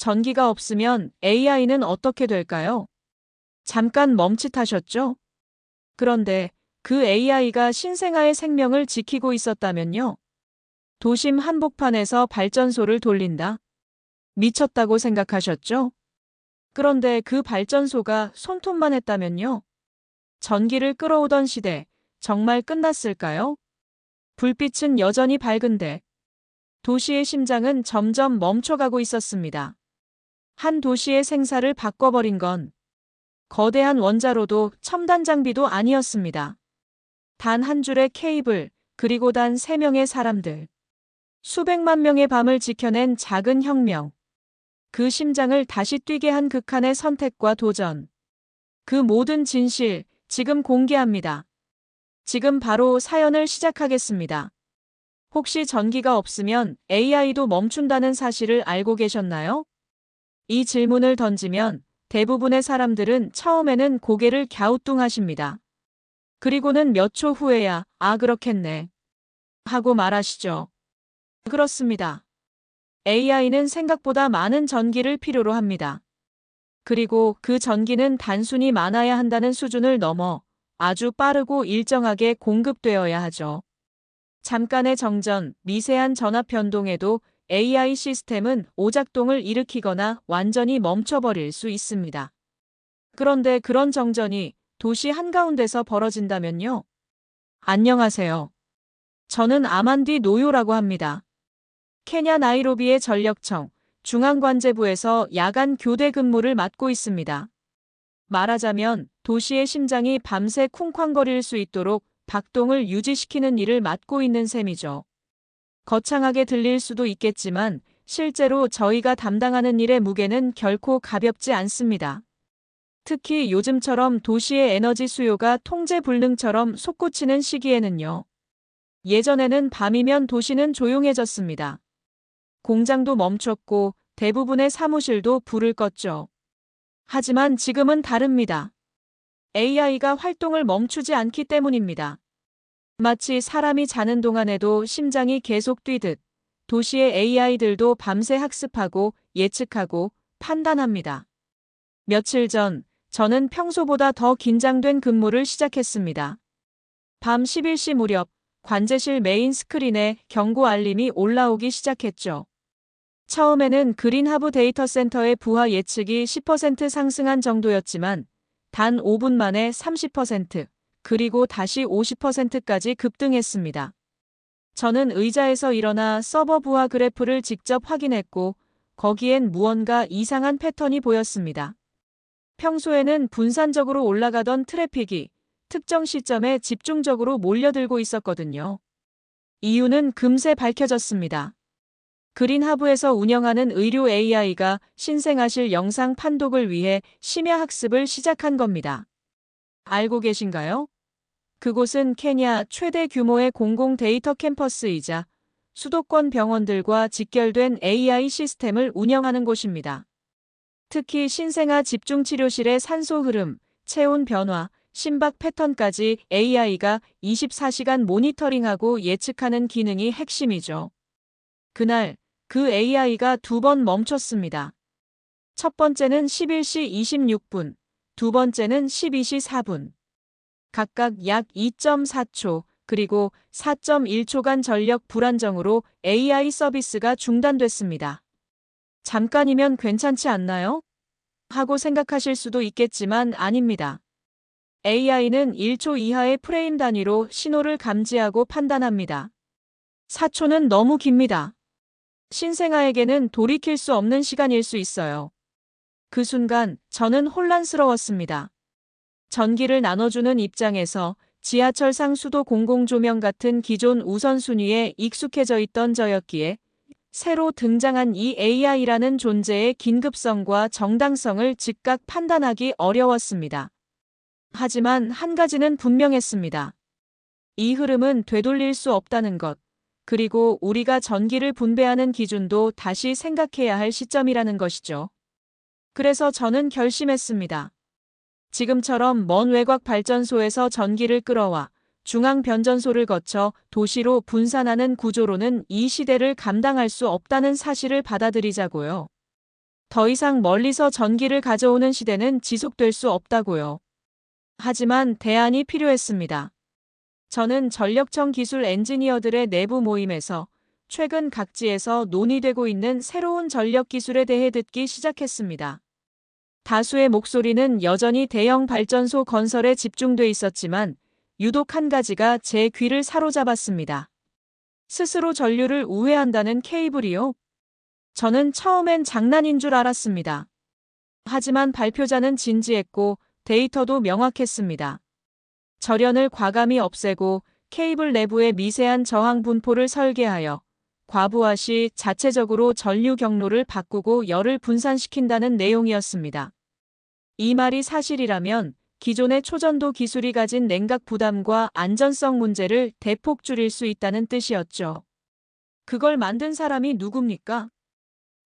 전기가 없으면 AI는 어떻게 될까요? 잠깐 멈칫하셨죠? 그런데 그 AI가 신생아의 생명을 지키고 있었다면요? 도심 한복판에서 발전소를 돌린다. 미쳤다고 생각하셨죠? 그런데 그 발전소가 손톱만 했다면요? 전기를 끌어오던 시대, 정말 끝났을까요? 불빛은 여전히 밝은데 도시의 심장은 점점 멈춰가고 있었습니다. 한 도시의 생사를 바꿔버린 건 거대한 원자로도 첨단 장비도 아니었습니다. 단 한 줄의 케이블, 그리고 단 3명의 사람들. 수백만 명의 밤을 지켜낸 작은 혁명. 그 심장을 다시 뛰게 한 극한의 선택과 도전. 그 모든 진실, 지금 공개합니다. 지금 바로 사연을 시작하겠습니다. 혹시 전기가 없으면 AI도 멈춘다는 사실을 알고 계셨나요? 이 질문을 던지면 대부분의 사람들은 처음에는 고개를 갸우뚱하십니다. 그리고는 몇 초 후에야, 아, 그렇겠네, 하고 말하시죠. 그렇습니다. AI는 생각보다 많은 전기를 필요로 합니다. 그리고 그 전기는 단순히 많아야 한다는 수준을 넘어 아주 빠르고 일정하게 공급되어야 하죠. 잠깐의 정전, 미세한 전압 변동에도 AI 시스템은 오작동을 일으키거나 완전히 멈춰버릴 수 있습니다. 그런데 그런 정전이 도시 한가운데서 벌어진다면요? 안녕하세요. 저는 아만디 노요라고 합니다. 케냐 나이로비의 전력청, 중앙관제부에서 야간 교대 근무를 맡고 있습니다. 말하자면 도시의 심장이 밤새 쿵쾅거릴 수 있도록 박동을 유지시키는 일을 맡고 있는 셈이죠. 거창하게 들릴 수도 있겠지만 실제로 저희가 담당하는 일의 무게는 결코 가볍지 않습니다. 특히 요즘처럼 도시의 에너지 수요가 통제불능처럼 솟구치는 시기에는요. 예전에는 밤이면 도시는 조용해졌습니다. 공장도 멈췄고 대부분의 사무실도 불을 껐죠. 하지만 지금은 다릅니다. AI가 활동을 멈추지 않기 때문입니다. 마치 사람이 자는 동안에도 심장이 계속 뛰듯 도시의 AI들도 밤새 학습하고 예측하고 판단합니다. 며칠 전 저는 평소보다 더 긴장된 근무를 시작했습니다. 밤 11시 무렵 관제실 메인 스크린에 경고 알림이 올라오기 시작했죠. 처음에는 그린하브 데이터 센터의 부하 예측이 10% 상승한 정도였지만 단 5분 만에 30%, 그리고 다시 50%까지 급등했습니다. 저는 의자에서 일어나 서버 부하 그래프를 직접 확인했고 거기엔 무언가 이상한 패턴이 보였습니다. 평소에는 분산적으로 올라가던 트래픽이 특정 시점에 집중적으로 몰려들고 있었거든요. 이유는 금세 밝혀졌습니다. 그린하브에서 운영하는 의료 AI가 신생아실 영상 판독을 위해 심야 학습을 시작한 겁니다. 알고 계신가요? 그곳은 케냐 최대 규모의 공공 데이터 캠퍼스이자 수도권 병원들과 직결된 AI 시스템을 운영하는 곳입니다. 특히 신생아 집중치료실의 산소 흐름, 체온 변화, 심박 패턴까지 AI가 24시간 모니터링하고 예측하는 기능이 핵심이죠. 그날 그 AI가 2번 멈췄습니다. 첫 번째는 11시 26분, 두 번째는 12시 4분. 각각 약 2.4초, 그리고 4.1초간 전력 불안정으로 AI 서비스가 중단됐습니다. 잠깐이면 괜찮지 않나요? 하고 생각하실 수도 있겠지만 아닙니다. AI는 1초 이하의 프레임 단위로 신호를 감지하고 판단합니다. 4초는 너무 깁니다. 신생아에게는 돌이킬 수 없는 시간일 수 있어요. 그 순간 저는 혼란스러웠습니다. 전기를 나눠주는 입장에서 지하철상 수도 공공조명 같은 기존 우선순위에 익숙해져 있던 저였기에 새로 등장한 이 AI라는 존재의 긴급성과 정당성을 즉각 판단하기 어려웠습니다. 하지만 한 가지는 분명했습니다. 이 흐름은 되돌릴 수 없다는 것, 그리고 우리가 전기를 분배하는 기준도 다시 생각해야 할 시점이라는 것이죠. 그래서 저는 결심했습니다. 지금처럼 먼 외곽 발전소에서 전기를 끌어와 중앙 변전소를 거쳐 도시로 분산하는 구조로는 이 시대를 감당할 수 없다는 사실을 받아들이자고요. 더 이상 멀리서 전기를 가져오는 시대는 지속될 수 없다고요. 하지만 대안이 필요했습니다. 저는 전력청 기술 엔지니어들의 내부 모임에서 최근 각지에서 논의되고 있는 새로운 전력 기술에 대해 듣기 시작했습니다. 다수의 목소리는 여전히 대형 발전소 건설에 집중돼 있었지만 유독 한 가지가 제 귀를 사로잡았습니다. 스스로 전류를 우회한다는 케이블이요. 저는 처음엔 장난인 줄 알았습니다. 하지만 발표자는 진지했고 데이터도 명확했습니다. 절연을 과감히 없애고 케이블 내부의 미세한 저항 분포를 설계하여 과부하 시 자체적으로 전류 경로를 바꾸고 열을 분산시킨다는 내용이었습니다. 이 말이 사실이라면 기존의 초전도 기술이 가진 냉각 부담과 안전성 문제를 대폭 줄일 수 있다는 뜻이었죠. 그걸 만든 사람이 누굽니까?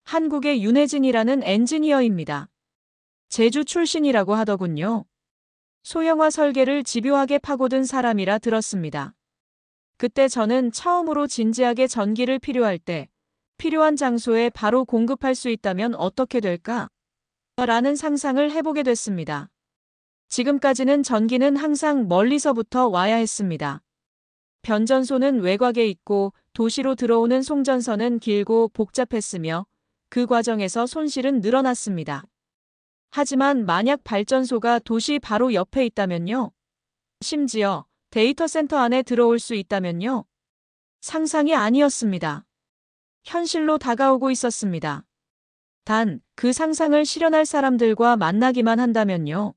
한국의 윤혜진이라는 엔지니어입니다. 제주 출신이라고 하더군요. 소형화 설계를 집요하게 파고든 사람이라 들었습니다. 그때 저는 처음으로 진지하게 전기를 필요할 때 필요한 장소에 바로 공급할 수 있다면 어떻게 될까? 라는 상상을 해보게 됐습니다. 지금까지는 전기는 항상 멀리서부터 와야 했습니다. 변전소는 외곽에 있고 도시로 들어오는 송전선은 길고 복잡했으며 그 과정에서 손실은 늘어났습니다. 하지만 만약 발전소가 도시 바로 옆에 있다면요? 심지어 데이터 센터 안에 들어올 수 있다면요? 상상이 아니었습니다. 현실로 다가오고 있었습니다. 단, 그 상상을 실현할 사람들과 만나기만 한다면요?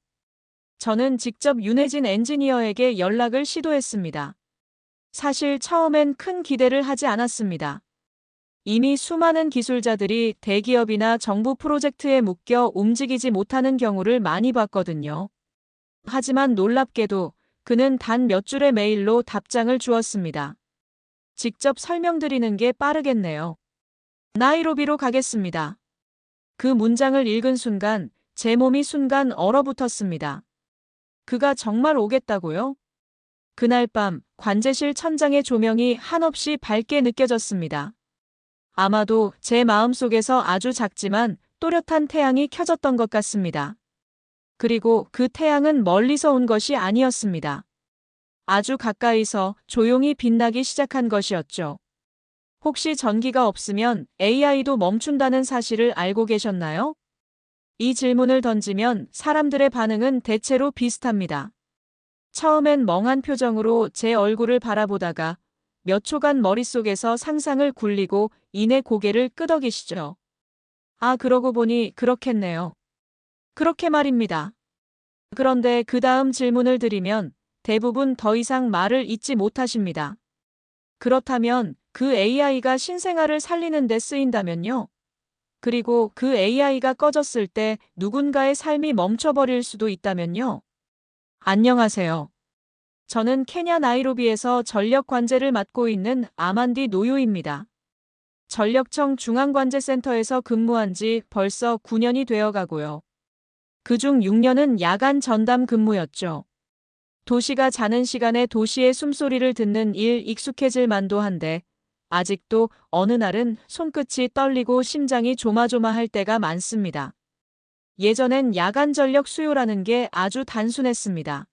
저는 직접 윤혜진 엔지니어에게 연락을 시도했습니다. 사실 처음엔 큰 기대를 하지 않았습니다. 이미 수많은 기술자들이 대기업이나 정부 프로젝트에 묶여 움직이지 못하는 경우를 많이 봤거든요. 하지만 놀랍게도 그는 단 몇 줄의 메일로 답장을 주었습니다. 직접 설명드리는 게 빠르겠네요. 나이로비로 가겠습니다. 그 문장을 읽은 순간 제 몸이 순간 얼어붙었습니다. 그가 정말 오겠다고요? 그날 밤 관제실 천장의 조명이 한없이 밝게 느껴졌습니다. 아마도 제 마음속에서 아주 작지만 또렷한 태양이 켜졌던 것 같습니다. 그리고 그 태양은 멀리서 온 것이 아니었습니다. 아주 가까이서 조용히 빛나기 시작한 것이었죠. 혹시 전기가 없으면 AI도 멈춘다는 사실을 알고 계셨나요? 이 질문을 던지면 사람들의 반응은 대체로 비슷합니다. 처음엔 멍한 표정으로 제 얼굴을 바라보다가 몇 초간 머릿속에서 상상을 굴리고 이내 고개를 끄덕이시죠. 아, 그러고 보니 그렇겠네요. 그렇게 말입니다. 그런데 그 다음 질문을 드리면 대부분 더 이상 말을 잇지 못하십니다. 그렇다면 그 AI가 신생아를 살리는 데 쓰인다면요? 그리고 그 AI가 꺼졌을 때 누군가의 삶이 멈춰버릴 수도 있다면요? 안녕하세요. 저는 케냐 나이로비에서 전력 관제를 맡고 있는 아만디 노요입니다. 전력청 중앙관제센터에서 근무한 지 벌써 9년이 되어 가고요. 그중 6년은 야간 전담 근무였죠. 도시가 자는 시간에 도시의 숨소리를 듣는 일 익숙해질 만도 한데 아직도 어느 날은 손끝이 떨리고 심장이 조마조마할 때가 많습니다. 예전엔 야간 전력 수요라는 게 아주 단순했습니다.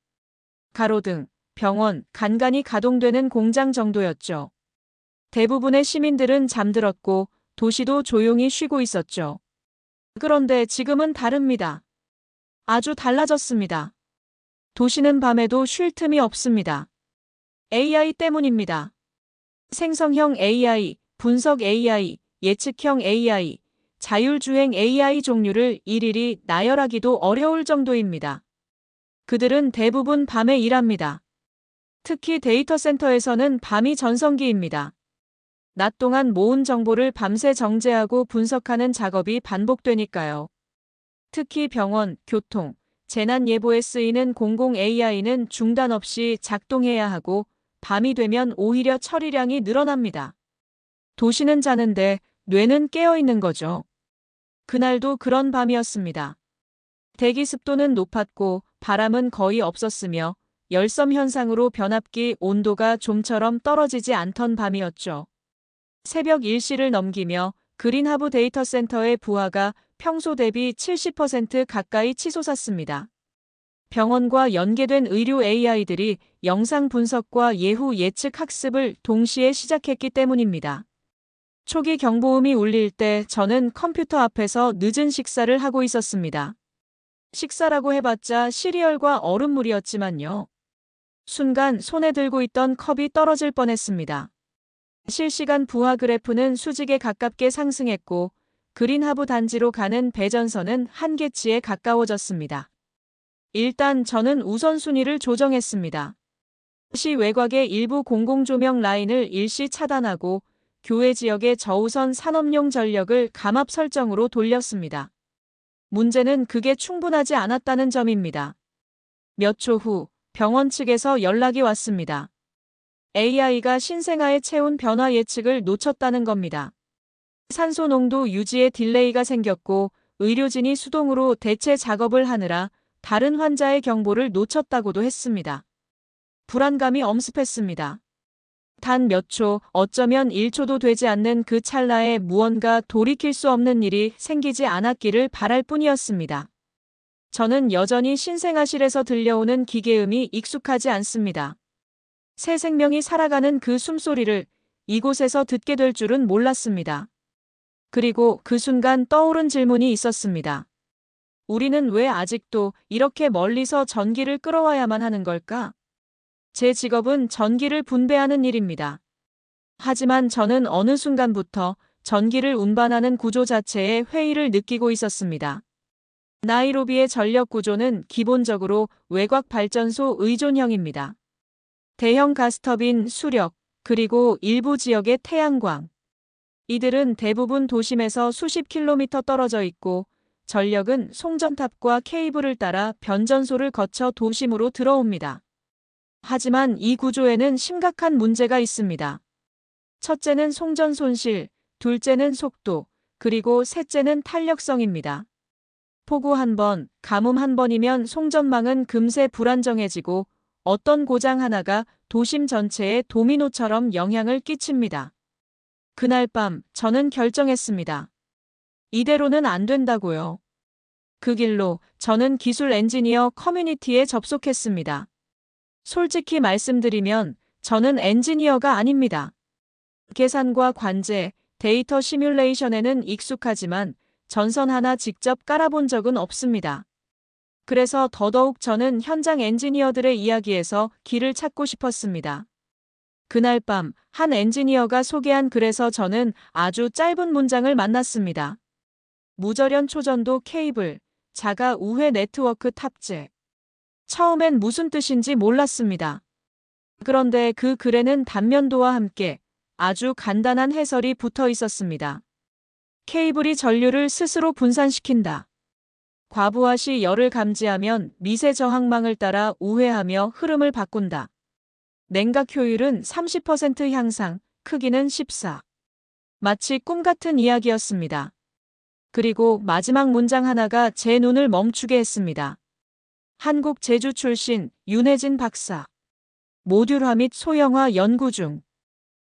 가로등, 병원, 간간이 가동되는 공장 정도였죠. 대부분의 시민들은 잠들었고 도시도 조용히 쉬고 있었죠. 그런데 지금은 다릅니다. 아주 달라졌습니다. 도시는 밤에도 쉴 틈이 없습니다. AI 때문입니다. 생성형 AI, 분석 AI, 예측형 AI, 자율주행 AI 종류를 일일이 나열하기도 어려울 정도입니다. 그들은 대부분 밤에 일합니다. 특히 데이터 센터에서는 밤이 전성기입니다. 낮 동안 모은 정보를 밤새 정제하고 분석하는 작업이 반복되니까요. 특히 병원, 교통, 재난 예보에 쓰이는 공공 AI는 중단 없이 작동해야 하고 밤이 되면 오히려 처리량이 늘어납니다. 도시는 자는데 뇌는 깨어 있는 거죠. 그날도 그런 밤이었습니다. 대기 습도는 높았고 바람은 거의 없었으며 열섬 현상으로 변압기 온도가 좀처럼 떨어지지 않던 밤이었죠. 새벽 1시를 넘기며 그린하브 데이터 센터의 부하가 평소 대비 70% 가까이 치솟았습니다. 병원과 연계된 의료 AI들이 영상 분석과 예후 예측 학습을 동시에 시작했기 때문입니다. 초기 경보음이 울릴 때 저는 컴퓨터 앞에서 늦은 식사를 하고 있었습니다. 식사라고 해봤자 시리얼과 얼음물이었지만요. 순간 손에 들고 있던 컵이 떨어질 뻔했습니다. 실시간 부하 그래프는 수직에 가깝게 상승했고 그린하브 단지로 가는 배전선은 한계치에 가까워졌습니다. 일단 저는 우선순위를 조정했습니다. 시 외곽의 일부 공공조명 라인을 일시 차단하고 교외 지역의 저우선 산업용 전력을 감압 설정으로 돌렸습니다. 문제는 그게 충분하지 않았다는 점입니다. 몇 초 후 병원 측에서 연락이 왔습니다. AI가 신생아의 체온 변화 예측을 놓쳤다는 겁니다. 산소 농도 유지에 딜레이가 생겼고 의료진이 수동으로 대체 작업을 하느라 다른 환자의 경보를 놓쳤다고도 했습니다. 불안감이 엄습했습니다. 단 몇 초, 어쩌면 1초도 되지 않는 그 찰나에 무언가 돌이킬 수 없는 일이 생기지 않았기를 바랄 뿐이었습니다. 저는 여전히 신생아실에서 들려오는 기계음이 익숙하지 않습니다. 새 생명이 살아가는 그 숨소리를 이곳에서 듣게 될 줄은 몰랐습니다. 그리고 그 순간 떠오른 질문이 있었습니다. 우리는 왜 아직도 이렇게 멀리서 전기를 끌어와야만 하는 걸까? 제 직업은 전기를 분배하는 일입니다. 하지만 저는 어느 순간부터 전기를 운반하는 구조 자체에 회의를 느끼고 있었습니다. 나이로비의 전력 구조는 기본적으로 외곽 발전소 의존형입니다. 대형 가스터빈, 수력, 그리고 일부 지역의 태양광. 이들은 대부분 도심에서 수십 킬로미터 떨어져 있고 전력은 송전탑과 케이블을 따라 변전소를 거쳐 도심으로 들어옵니다. 하지만 이 구조에는 심각한 문제가 있습니다. 첫째는 송전 손실, 둘째는 속도, 그리고 셋째는 탄력성입니다. 폭우 한 번, 가뭄 한 번이면 송전망은 금세 불안정해지고 어떤 고장 하나가 도심 전체에 도미노처럼 영향을 끼칩니다. 그날 밤 저는 결정했습니다. 이대로는 안 된다고요. 그 길로 저는 기술 엔지니어 커뮤니티에 접속했습니다. 솔직히 말씀드리면 저는 엔지니어가 아닙니다. 계산과 관제, 데이터 시뮬레이션에는 익숙하지만 전선 하나 직접 깔아본 적은 없습니다. 그래서 더더욱 저는 현장 엔지니어들의 이야기에서 길을 찾고 싶었습니다. 그날 밤 한 엔지니어가 소개한 글에서 저는 아주 짧은 문장을 만났습니다. 무절연 초전도 케이블, 자가 우회 네트워크 탑재. 처음엔 무슨 뜻인지 몰랐습니다. 그런데 그 글에는 단면도와 함께 아주 간단한 해설이 붙어 있었습니다. 케이블이 전류를 스스로 분산시킨다. 과부하 시 열을 감지하면 미세 저항망을 따라 우회하며 흐름을 바꾼다. 냉각 효율은 30% 향상, 크기는 14. 마치 꿈 같은 이야기였습니다. 그리고 마지막 문장 하나가 제 눈을 멈추게 했습니다. 한국 제주 출신 윤혜진 박사. 모듈화 및 소형화 연구 중.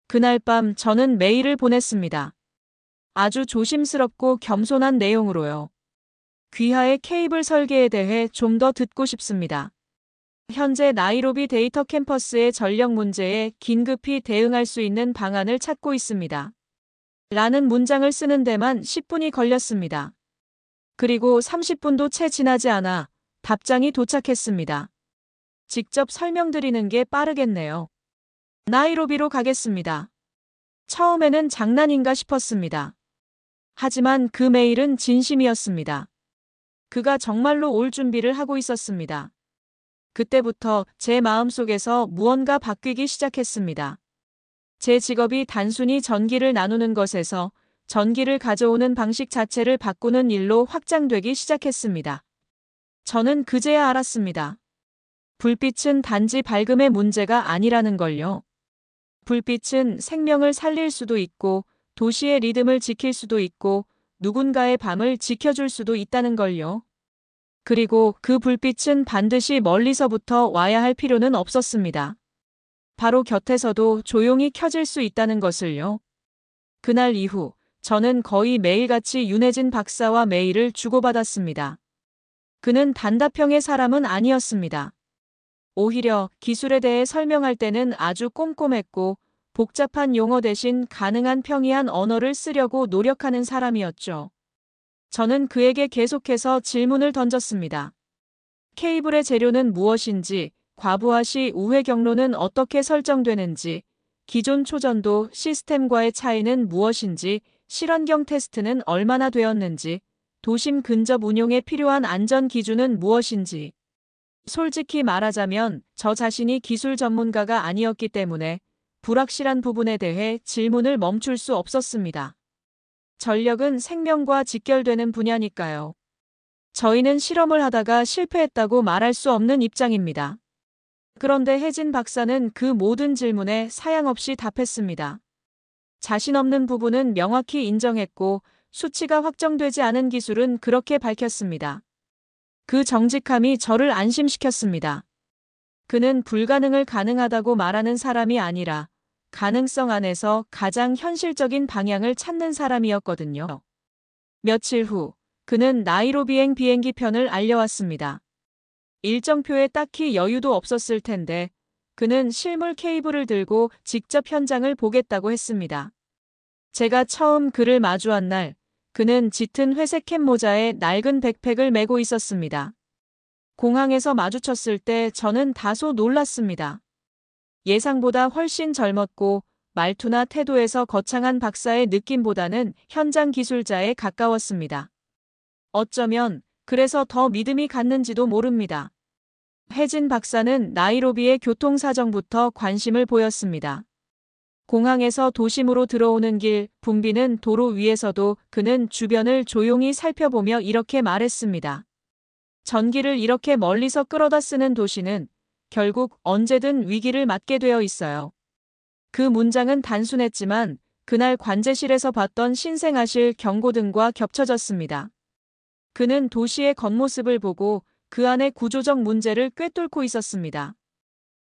그날 밤 저는 메일을 보냈습니다. 아주 조심스럽고 겸손한 내용으로요. 귀하의 케이블 설계에 대해 좀 더 듣고 싶습니다. 현재 나이로비 데이터 캠퍼스의 전력 문제에 긴급히 대응할 수 있는 방안을 찾고 있습니다. 라는 문장을 쓰는 데만 10분이 걸렸습니다. 그리고 30분도 채 지나지 않아 답장이 도착했습니다. 직접 설명드리는 게 빠르겠네요. 나이로비로 가겠습니다. 처음에는 장난인가 싶었습니다. 하지만 그 메일은 진심이었습니다. 그가 정말로 올 준비를 하고 있었습니다. 그때부터 제 마음속에서 무언가 바뀌기 시작했습니다. 제 직업이 단순히 전기를 나누는 것에서 전기를 가져오는 방식 자체를 바꾸는 일로 확장되기 시작했습니다. 저는 그제야 알았습니다. 불빛은 단지 밝음의 문제가 아니라는 걸요. 불빛은 생명을 살릴 수도 있고 도시의 리듬을 지킬 수도 있고 누군가의 밤을 지켜줄 수도 있다는 걸요. 그리고 그 불빛은 반드시 멀리서부터 와야 할 필요는 없었습니다. 바로 곁에서도 조용히 켜질 수 있다는 것을요. 그날 이후 저는 거의 매일같이 윤혜진 박사와 메일을 주고받았습니다. 그는 단답형의 사람은 아니었습니다. 오히려 기술에 대해 설명할 때는 아주 꼼꼼했고 복잡한 용어 대신 가능한 평이한 언어를 쓰려고 노력하는 사람이었죠. 저는 그에게 계속해서 질문을 던졌습니다. 케이블의 재료는 무엇인지, 과부하 시 우회 경로는 어떻게 설정되는지, 기존 초전도 시스템과의 차이는 무엇인지, 실환경 테스트는 얼마나 되었는지, 도심 근접 운용에 필요한 안전 기준은 무엇인지. 솔직히 말하자면 저 자신이 기술 전문가가 아니었기 때문에 불확실한 부분에 대해 질문을 멈출 수 없었습니다. 전력은 생명과 직결되는 분야니까요. 저희는 실험을 하다가 실패했다고 말할 수 없는 입장입니다. 그런데 혜진 박사는 그 모든 질문에 사양없이 답했습니다. 자신 없는 부분은 명확히 인정했고 수치가 확정되지 않은 기술은 그렇게 밝혔습니다. 그 정직함이 저를 안심시켰습니다. 그는 불가능을 가능하다고 말하는 사람이 아니라 가능성 안에서 가장 현실적인 방향을 찾는 사람이었거든요. 며칠 후 그는 나이로비행 비행기 편을 알려왔습니다. 일정표에 딱히 여유도 없었을 텐데 그는 실물 케이블을 들고 직접 현장을 보겠다고 했습니다. 제가 처음 그를 마주한 날 그는 짙은 회색 캡 모자에 낡은 백팩을 메고 있었습니다. 공항에서 마주쳤을 때 저는 다소 놀랐습니다. 예상보다 훨씬 젊었고 말투나 태도에서 거창한 박사의 느낌보다는 현장 기술자에 가까웠습니다. 어쩌면 그래서 더 믿음이 갔는지도 모릅니다. 혜진 박사는 나이로비의 교통사정부터 관심을 보였습니다. 공항에서 도심으로 들어오는 길, 붐비는 도로 위에서도 그는 주변을 조용히 살펴보며 이렇게 말했습니다. 전기를 이렇게 멀리서 끌어다 쓰는 도시는 결국 언제든 위기를 맞게 되어 있어요. 그 문장은 단순했지만 그날 관제실에서 봤던 신생아실 경고등과 겹쳐졌습니다. 그는 도시의 겉모습을 보고 그 안의 구조적 문제를 꿰뚫고 있었습니다.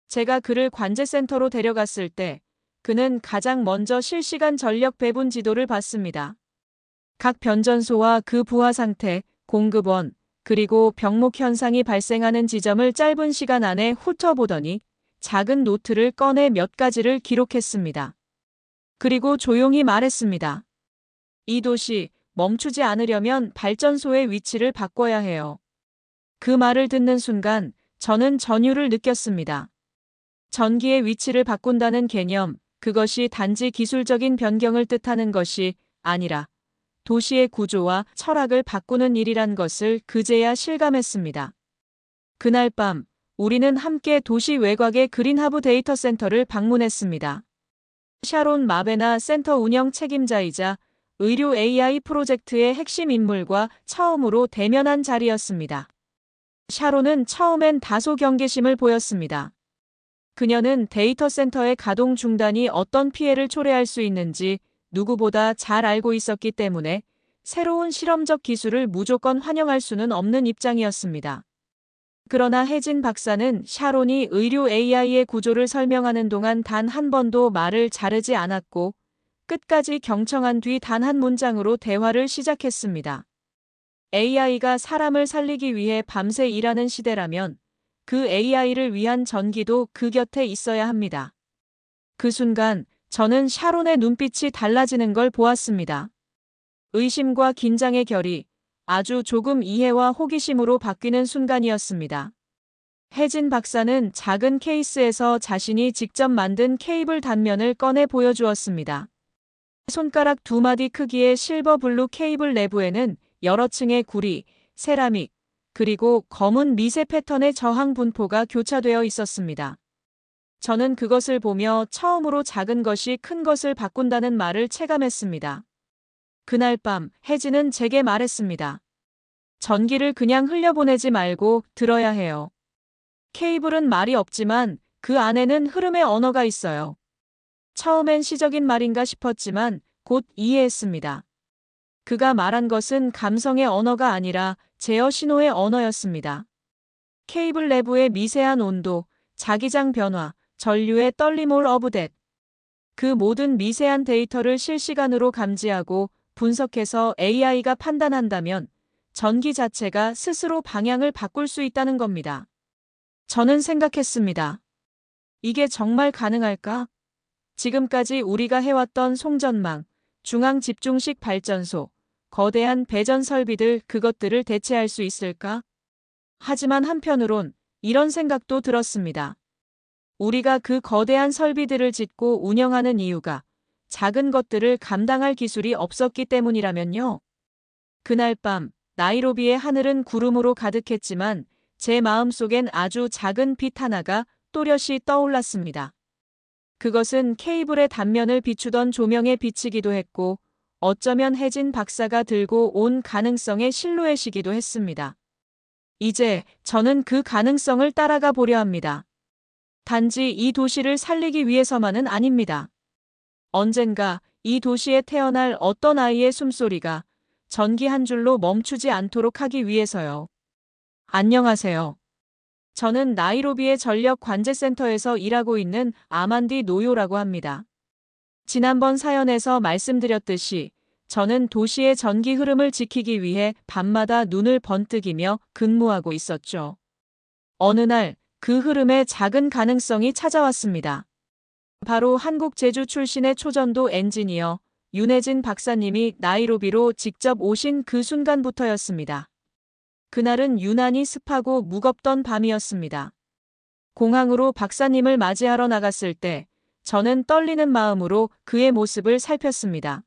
제가 그를 관제센터로 데려갔을 때 그는 가장 먼저 실시간 전력 배분 지도를 봤습니다. 각 변전소와 그 부하 상태, 공급원, 그리고 병목 현상이 발생하는 지점을 짧은 시간 안에 훑어보더니 작은 노트를 꺼내 몇 가지를 기록했습니다. 그리고 조용히 말했습니다. 이 도시, 멈추지 않으려면 발전소의 위치를 바꿔야 해요. 그 말을 듣는 순간 저는 전율을 느꼈습니다. 전기의 위치를 바꾼다는 개념, 그것이 단지 기술적인 변경을 뜻하는 것이 아니라 도시의 구조와 철학을 바꾸는 일이란 것을 그제야 실감했습니다. 그날 밤 우리는 함께 도시 외곽의 그린하브 데이터 센터를 방문했습니다. 샤론 마베나 센터 운영 책임자이자 의료 AI 프로젝트의 핵심 인물과 처음으로 대면한 자리였습니다. 샤론은 처음엔 다소 경계심을 보였습니다. 그녀는 데이터 센터의 가동 중단이 어떤 피해를 초래할 수 있는지 누구보다 잘 알고 있었기 때문에 새로운 실험적 기술을 무조건 환영할 수는 없는 입장이었습니다. 그러나 혜진 박사는 샤론이 의료 AI의 구조를 설명하는 동안 단 한 번도 말을 자르지 않았고 끝까지 경청한 뒤 단 한 문장으로 대화를 시작했습니다. AI가 사람을 살리기 위해 밤새 일하는 시대라면 그 AI를 위한 전기도 그 곁에 있어야 합니다. 그 순간 저는 샤론의 눈빛이 달라지는 걸 보았습니다. 의심과 긴장의 결이 아주 조금 이해와 호기심으로 바뀌는 순간이었습니다. 혜진 박사는 작은 케이스에서 자신이 직접 만든 케이블 단면을 꺼내 보여주었습니다. 손가락 2마디 크기의 실버 블루 케이블 내부에는 여러 층의 구리, 세라믹, 그리고 검은 미세 패턴의 저항 분포가 교차되어 있었습니다. 저는 그것을 보며 처음으로 작은 것이 큰 것을 바꾼다는 말을 체감했습니다. 그날 밤 혜진은 제게 말했습니다. 전기를 그냥 흘려보내지 말고 들어야 해요. 케이블은 말이 없지만 그 안에는 흐름의 언어가 있어요. 처음엔 시적인 말인가 싶었지만 곧 이해했습니다. 그가 말한 것은 감성의 언어가 아니라 제어 신호의 언어였습니다. 케이블 내부의 미세한 온도, 자기장 변화, 전류의 떨림 올 오브 댓. 그 모든 미세한 데이터를 실시간으로 감지하고 분석해서 AI가 판단한다면 전기 자체가 스스로 방향을 바꿀 수 있다는 겁니다. 저는 생각했습니다. 이게 정말 가능할까? 지금까지 우리가 해왔던 송전망, 중앙집중식 발전소, 거대한 배전 설비들 그것들을 대체할 수 있을까? 하지만 한편으론 이런 생각도 들었습니다. 우리가 그 거대한 설비들을 짓고 운영하는 이유가 작은 것들을 감당할 기술이 없었기 때문이라면요. 그날 밤 나이로비의 하늘은 구름으로 가득했지만 제 마음속엔 아주 작은 빛 하나가 또렷이 떠올랐습니다. 그것은 케이블의 단면을 비추던 조명의 빛이기도 했고 어쩌면 혜진 박사가 들고 온 가능성의 실루엣이기도 했습니다. 이제 저는 그 가능성을 따라가 보려 합니다. 단지 이 도시를 살리기 위해서만은 아닙니다. 언젠가 이 도시에 태어날 어떤 아이의 숨소리가 전기 한 줄로 멈추지 않도록 하기 위해서요. 안녕하세요. 저는 나이로비의 전력관제센터에서 일하고 있는 아만디 노요라고 합니다. 지난번 사연에서 말씀드렸듯이 저는 도시의 전기 흐름을 지키기 위해 밤마다 눈을 번뜩이며 근무하고 있었죠. 어느 날 그 흐름에 작은 가능성이 찾아왔습니다. 바로 한국제주 출신의 초전도 엔지니어 윤혜진 박사님이 나이로비로 직접 오신 그 순간부터였습니다. 그날은 유난히 습하고 무겁던 밤이었습니다. 공항으로 박사님을 맞이하러 나갔을 때 저는 떨리는 마음으로 그의 모습을 살폈습니다.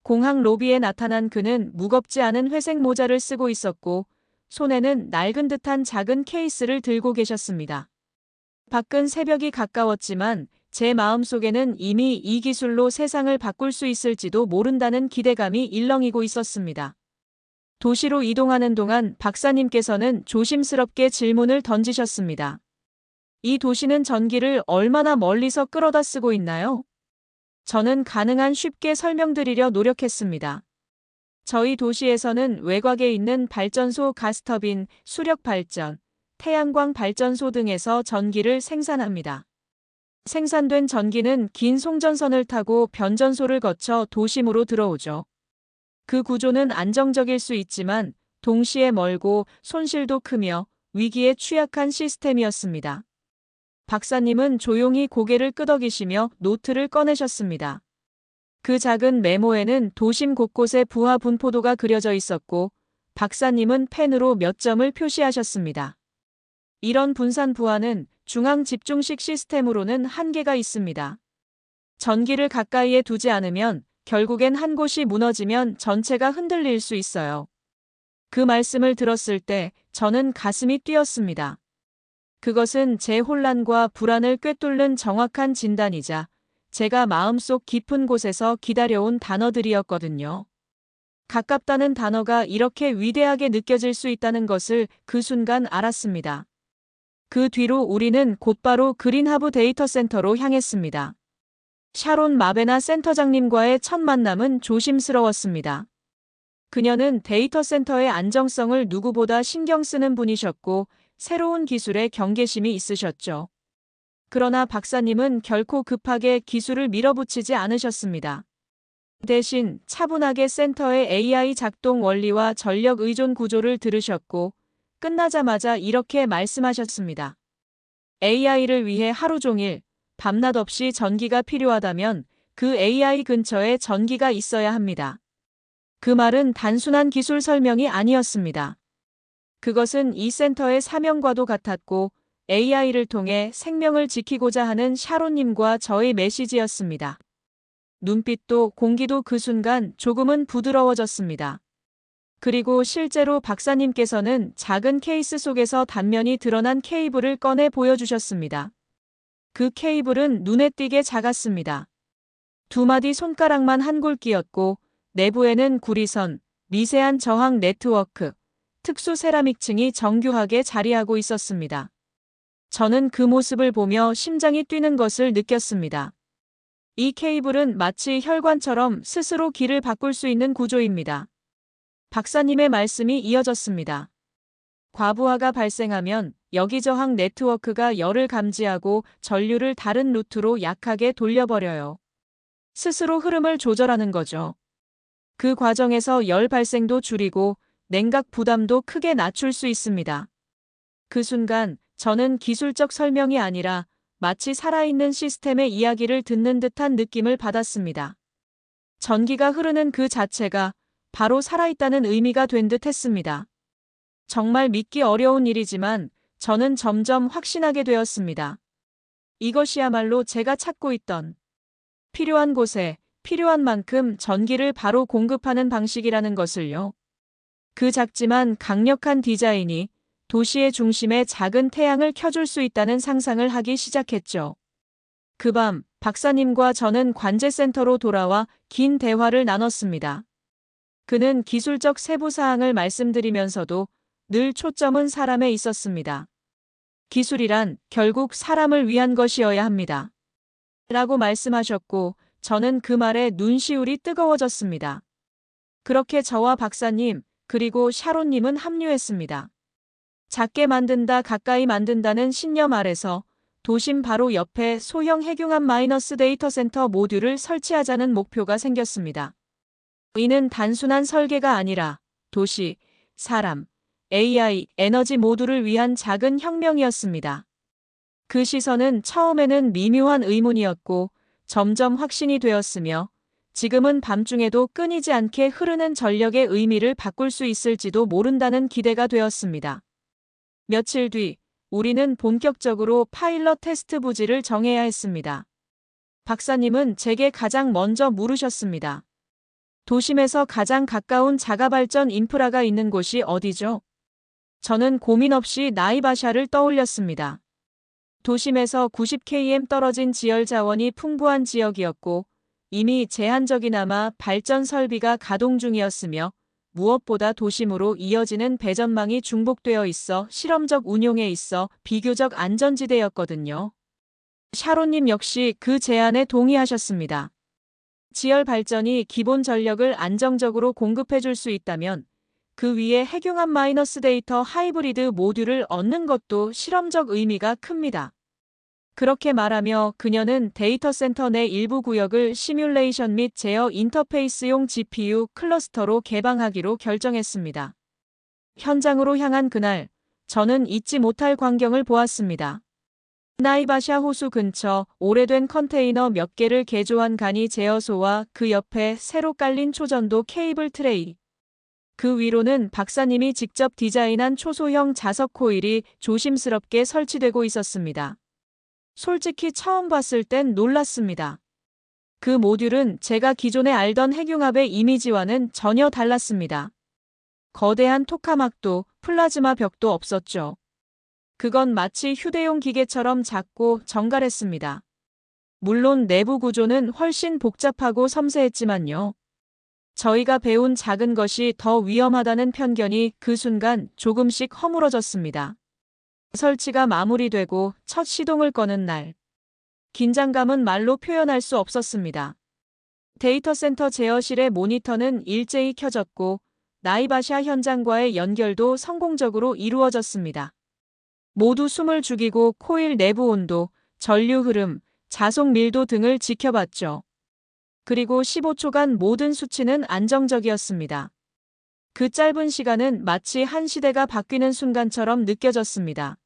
공항 로비에 나타난 그는 무겁지 않은 회색 모자를 쓰고 있었고 손에는 낡은 듯한 작은 케이스를 들고 계셨습니다. 밖은 새벽이 가까웠지만 제 마음속에는 이미 이 기술로 세상을 바꿀 수 있을지도 모른다는 기대감이 일렁이고 있었습니다. 도시로 이동하는 동안 박사님께서는 조심스럽게 질문을 던지셨습니다. 이 도시는 전기를 얼마나 멀리서 끌어다 쓰고 있나요? 저는 가능한 쉽게 설명드리려 노력했습니다. 저희 도시에서는 외곽에 있는 발전소 가스터빈, 수력 발전, 태양광 발전소 등에서 전기를 생산합니다. 생산된 전기는 긴 송전선을 타고 변전소를 거쳐 도심으로 들어오죠. 그 구조는 안정적일 수 있지만 동시에 멀고 손실도 크며 위기에 취약한 시스템이었습니다. 박사님은 조용히 고개를 끄덕이시며 노트를 꺼내셨습니다. 그 작은 메모에는 도심 곳곳에 부하 분포도가 그려져 있었고 박사님은 펜으로 몇 점을 표시하셨습니다. 이런 분산 부하는 중앙 집중식 시스템으로는 한계가 있습니다. 전기를 가까이에 두지 않으면 결국엔 한 곳이 무너지면 전체가 흔들릴 수 있어요. 그 말씀을 들었을 때 저는 가슴이 뛰었습니다. 그것은 제 혼란과 불안을 꿰뚫는 정확한 진단이자 제가 마음속 깊은 곳에서 기다려온 단어들이었거든요. 가깝다는 단어가 이렇게 위대하게 느껴질 수 있다는 것을 그 순간 알았습니다. 그 뒤로 우리는 곧바로 그린하브 데이터 센터로 향했습니다. 샤론 마베나 센터장님과의 첫 만남은 조심스러웠습니다. 그녀는 데이터 센터의 안정성을 누구보다 신경 쓰는 분이셨고 새로운 기술에 경계심이 있으셨죠. 그러나 박사님은 결코 급하게 기술을 밀어붙이지 않으셨습니다. 대신 차분하게 센터의 AI 작동 원리와 전력 의존 구조를 들으셨고 끝나자마자 이렇게 말씀하셨습니다. AI를 위해 하루 종일 밤낮 없이 전기가 필요하다면 그 AI 근처에 전기가 있어야 합니다. 그 말은 단순한 기술 설명이 아니었습니다. 그것은 이 센터의 사명과도 같았고 AI를 통해 생명을 지키고자 하는 샤론님과 저의 메시지였습니다. 눈빛도 공기도 그 순간 조금은 부드러워졌습니다. 그리고 실제로 박사님께서는 작은 케이스 속에서 단면이 드러난 케이블을 꺼내 보여주셨습니다. 그 케이블은 눈에 띄게 작았습니다. 두 마디 손가락만 한 굵기였고 내부에는 구리선, 미세한 저항 네트워크, 특수 세라믹층이 정교하게 자리하고 있었습니다. 저는 그 모습을 보며 심장이 뛰는 것을 느꼈습니다. 이 케이블은 마치 혈관처럼 스스로 길을 바꿀 수 있는 구조입니다. 박사님의 말씀이 이어졌습니다. 과부하가 발생하면 여기저항 네트워크가 열을 감지하고 전류를 다른 루트로 약하게 돌려버려요. 스스로 흐름을 조절하는 거죠. 그 과정에서 열 발생도 줄이고 냉각 부담도 크게 낮출 수 있습니다. 그 순간 저는 기술적 설명이 아니라 마치 살아있는 시스템의 이야기를 듣는 듯한 느낌을 받았습니다. 전기가 흐르는 그 자체가 바로 살아있다는 의미가 된 듯 했습니다. 정말 믿기 어려운 일이지만 저는 점점 확신하게 되었습니다. 이것이야말로 제가 찾고 있던 필요한 곳에 필요한 만큼 전기를 바로 공급하는 방식이라는 것을요. 그 작지만 강력한 디자인이 도시의 중심에 작은 태양을 켜줄 수 있다는 상상을 하기 시작했죠. 그 밤 박사님과 저는 관제센터로 돌아와 긴 대화를 나눴습니다. 그는 기술적 세부 사항을 말씀드리면서도 늘 초점은 사람에 있었습니다. 기술이란 결국 사람을 위한 것이어야 합니다. 라고 말씀하셨고 저는 그 말에 눈시울이 뜨거워졌습니다. 그렇게 저와 박사님 그리고 샤론님은 합류했습니다. 작게 만든다 가까이 만든다는 신념 아래서 도심 바로 옆에 소형 핵융합 마이너스 데이터 센터 모듈을 설치하자는 목표가 생겼습니다. 이는 단순한 설계가 아니라 도시, 사람, AI, 에너지 모두를 위한 작은 혁명이었습니다. 그 시선은 처음에는 미묘한 의문이었고 점점 확신이 되었으며 지금은 밤중에도 끊이지 않게 흐르는 전력의 의미를 바꿀 수 있을지도 모른다는 기대가 되었습니다. 며칠 뒤 우리는 본격적으로 파일럿 테스트 부지를 정해야 했습니다. 박사님은 제게 가장 먼저 물으셨습니다. 도심에서 가장 가까운 자가발전 인프라가 있는 곳이 어디죠? 저는 고민 없이 나이바샤를 떠올렸습니다. 도심에서 90km 떨어진 지열 자원이 풍부한 지역이었고 이미 제한적이나마 발전 설비가 가동 중이었으며 무엇보다 도심으로 이어지는 배전망이 중복되어 있어 실험적 운용에 있어 비교적 안전지대였거든요. 샤론님 역시 그 제안에 동의하셨습니다. 지열 발전이 기본 전력을 안정적으로 공급해 줄 수 있다면 그 위에 핵융합 마이너스 데이터 하이브리드 모듈을 얻는 것도 실험적 의미가 큽니다. 그렇게 말하며 그녀는 데이터 센터 내 일부 구역을 시뮬레이션 및 제어 인터페이스용 GPU 클러스터로 개방하기로 결정했습니다. 현장으로 향한 그날, 저는 잊지 못할 광경을 보았습니다. 나이바샤 호수 근처 오래된 컨테이너 몇 개를 개조한 간이 제어소와 그 옆에 새로 깔린 초전도 케이블 트레이. 그 위로는 박사님이 직접 디자인한 초소형 자석 코일이 조심스럽게 설치되고 있었습니다. 솔직히 처음 봤을 땐 놀랐습니다. 그 모듈은 제가 기존에 알던 핵융합의 이미지와는 전혀 달랐습니다. 거대한 토카막도 플라즈마 벽도 없었죠. 그건 마치 휴대용 기계처럼 작고 정갈했습니다. 물론 내부 구조는 훨씬 복잡하고 섬세했지만요. 저희가 배운 작은 것이 더 위험하다는 편견이 그 순간 조금씩 허물어졌습니다. 설치가 마무리되고 첫 시동을 거는 날. 긴장감은 말로 표현할 수 없었습니다. 데이터 센터 제어실의 모니터는 일제히 켜졌고 나이바샤 현장과의 연결도 성공적으로 이루어졌습니다. 모두 숨을 죽이고 코일 내부 온도, 전류 흐름, 자속 밀도 등을 지켜봤죠. 그리고 15초간 모든 수치는 안정적이었습니다. 그 짧은 시간은 마치 한 시대가 바뀌는 순간처럼 느껴졌습니다.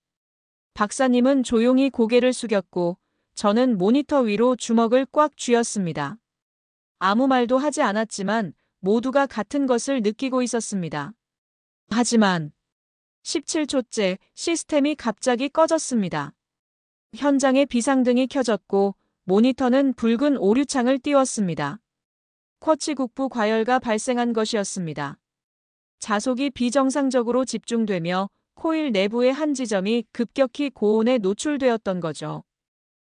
박사님은 조용히 고개를 숙였고 저는 모니터 위로 주먹을 꽉 쥐었습니다. 아무 말도 하지 않았지만 모두가 같은 것을 느끼고 있었습니다. 하지만 17초째 시스템이 갑자기 꺼졌습니다. 현장에 비상등이 켜졌고 모니터는 붉은 오류창을 띄웠습니다. 쿼츠 국부 과열가 발생한 것이었습니다. 자속이 비정상적으로 집중되며 코일 내부의 한 지점이 급격히 고온에 노출되었던 거죠.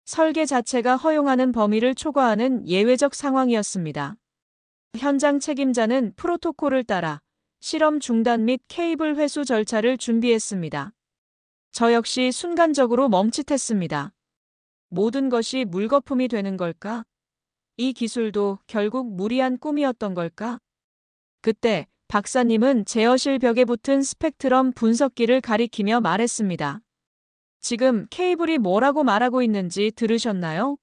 설계 자체가 허용하는 범위를 초과하는 예외적 상황이었습니다. 현장 책임자는 프로토콜을 따라 실험 중단 및 케이블 회수 절차를 준비했습니다. 저 역시 순간적으로 멈칫했습니다. 모든 것이 물거품이 되는 걸까? 이 기술도 결국 무리한 꿈이었던 걸까? 그때 박사님은 제어실 벽에 붙은 스펙트럼 분석기를 가리키며 말했습니다. 지금 케이블이 뭐라고 말하고 있는지 들으셨나요?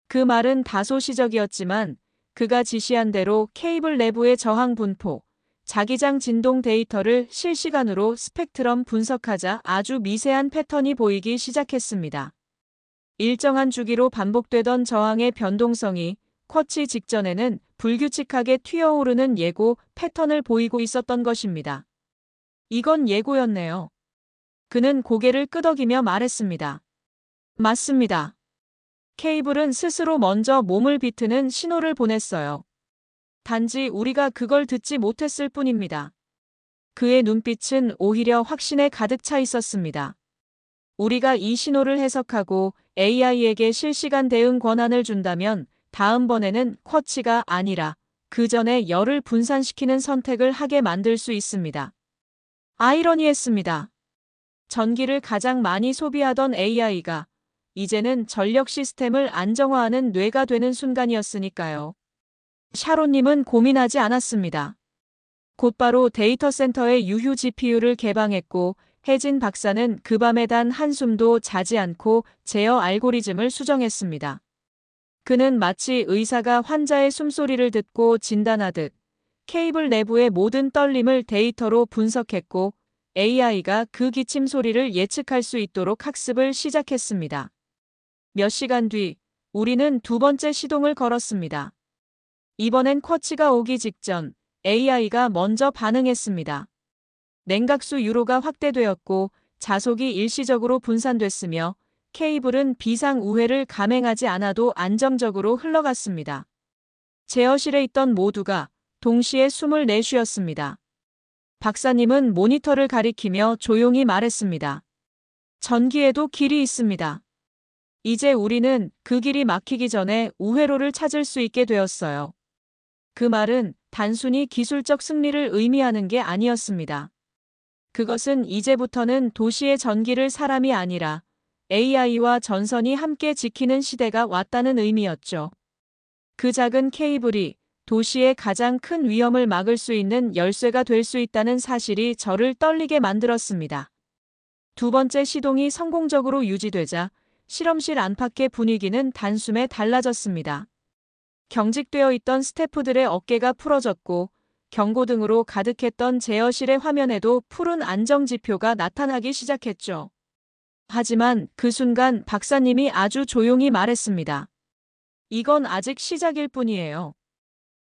그 말은 다소 시적이었지만 그가 지시한 대로 케이블 내부의 저항 분포, 자기장 진동 데이터를 실시간으로 스펙트럼 분석하자 아주 미세한 패턴이 보이기 시작했습니다. 일정한 주기로 반복되던 저항의 변동성이 쿼치 직전에는 불규칙하게 튀어오르는 예고 패턴을 보이고 있었던 것입니다. 이건 예고였네요. 그는 고개를 끄덕이며 말했습니다. 맞습니다. 케이블은 스스로 먼저 몸을 비트는 신호를 보냈어요. 단지 우리가 그걸 듣지 못했을 뿐입니다. 그의 눈빛은 오히려 확신에 가득 차 있었습니다. 우리가 이 신호를 해석하고 AI에게 실시간 대응 권한을 준다면 다음번에는 쿼치가 아니라 그 전에 열을 분산시키는 선택을 하게 만들 수 있습니다. 아이러니했습니다. 전기를 가장 많이 소비하던 AI가 이제는 전력 시스템을 안정화하는 뇌가 되는 순간이었으니까요. 샤론님은 고민하지 않았습니다. 곧바로 데이터 센터의 유휴 GPU를 개방했고 혜진 박사는 그 밤에 단 한숨도 자지 않고 제어 알고리즘을 수정했습니다. 그는 마치 의사가 환자의 숨소리를 듣고 진단하듯 케이블 내부의 모든 떨림을 데이터로 분석했고 AI가 그 기침 소리를 예측할 수 있도록 학습을 시작했습니다. 몇 시간 뒤 우리는 두 번째 시동을 걸었습니다. 이번엔 쿼치가 오기 직전 AI가 먼저 반응했습니다. 냉각수 유로가 확대되었고 자속이 일시적으로 분산됐으며 케이블은 비상 우회를 감행하지 않아도 안정적으로 흘러갔습니다. 제어실에 있던 모두가 동시에 숨을 내쉬었습니다. 박사님은 모니터를 가리키며 조용히 말했습니다. 전기에도 길이 있습니다. 이제 우리는 그 길이 막히기 전에 우회로를 찾을 수 있게 되었어요. 그 말은 단순히 기술적 승리를 의미하는 게 아니었습니다. 그것은 이제부터는 도시의 전기를 사람이 아니라 AI와 전선이 함께 지키는 시대가 왔다는 의미였죠. 그 작은 케이블이 도시의 가장 큰 위험을 막을 수 있는 열쇠가 될 수 있다는 사실이 저를 떨리게 만들었습니다. 두 번째 시동이 성공적으로 유지되자 실험실 안팎의 분위기는 단숨에 달라졌습니다. 경직되어 있던 스태프들의 어깨가 풀어졌고 경고등으로 가득했던 제어실의 화면에도 푸른 안정지표가 나타나기 시작했죠. 하지만 그 순간 박사님이 아주 조용히 말했습니다. 이건 아직 시작일 뿐이에요.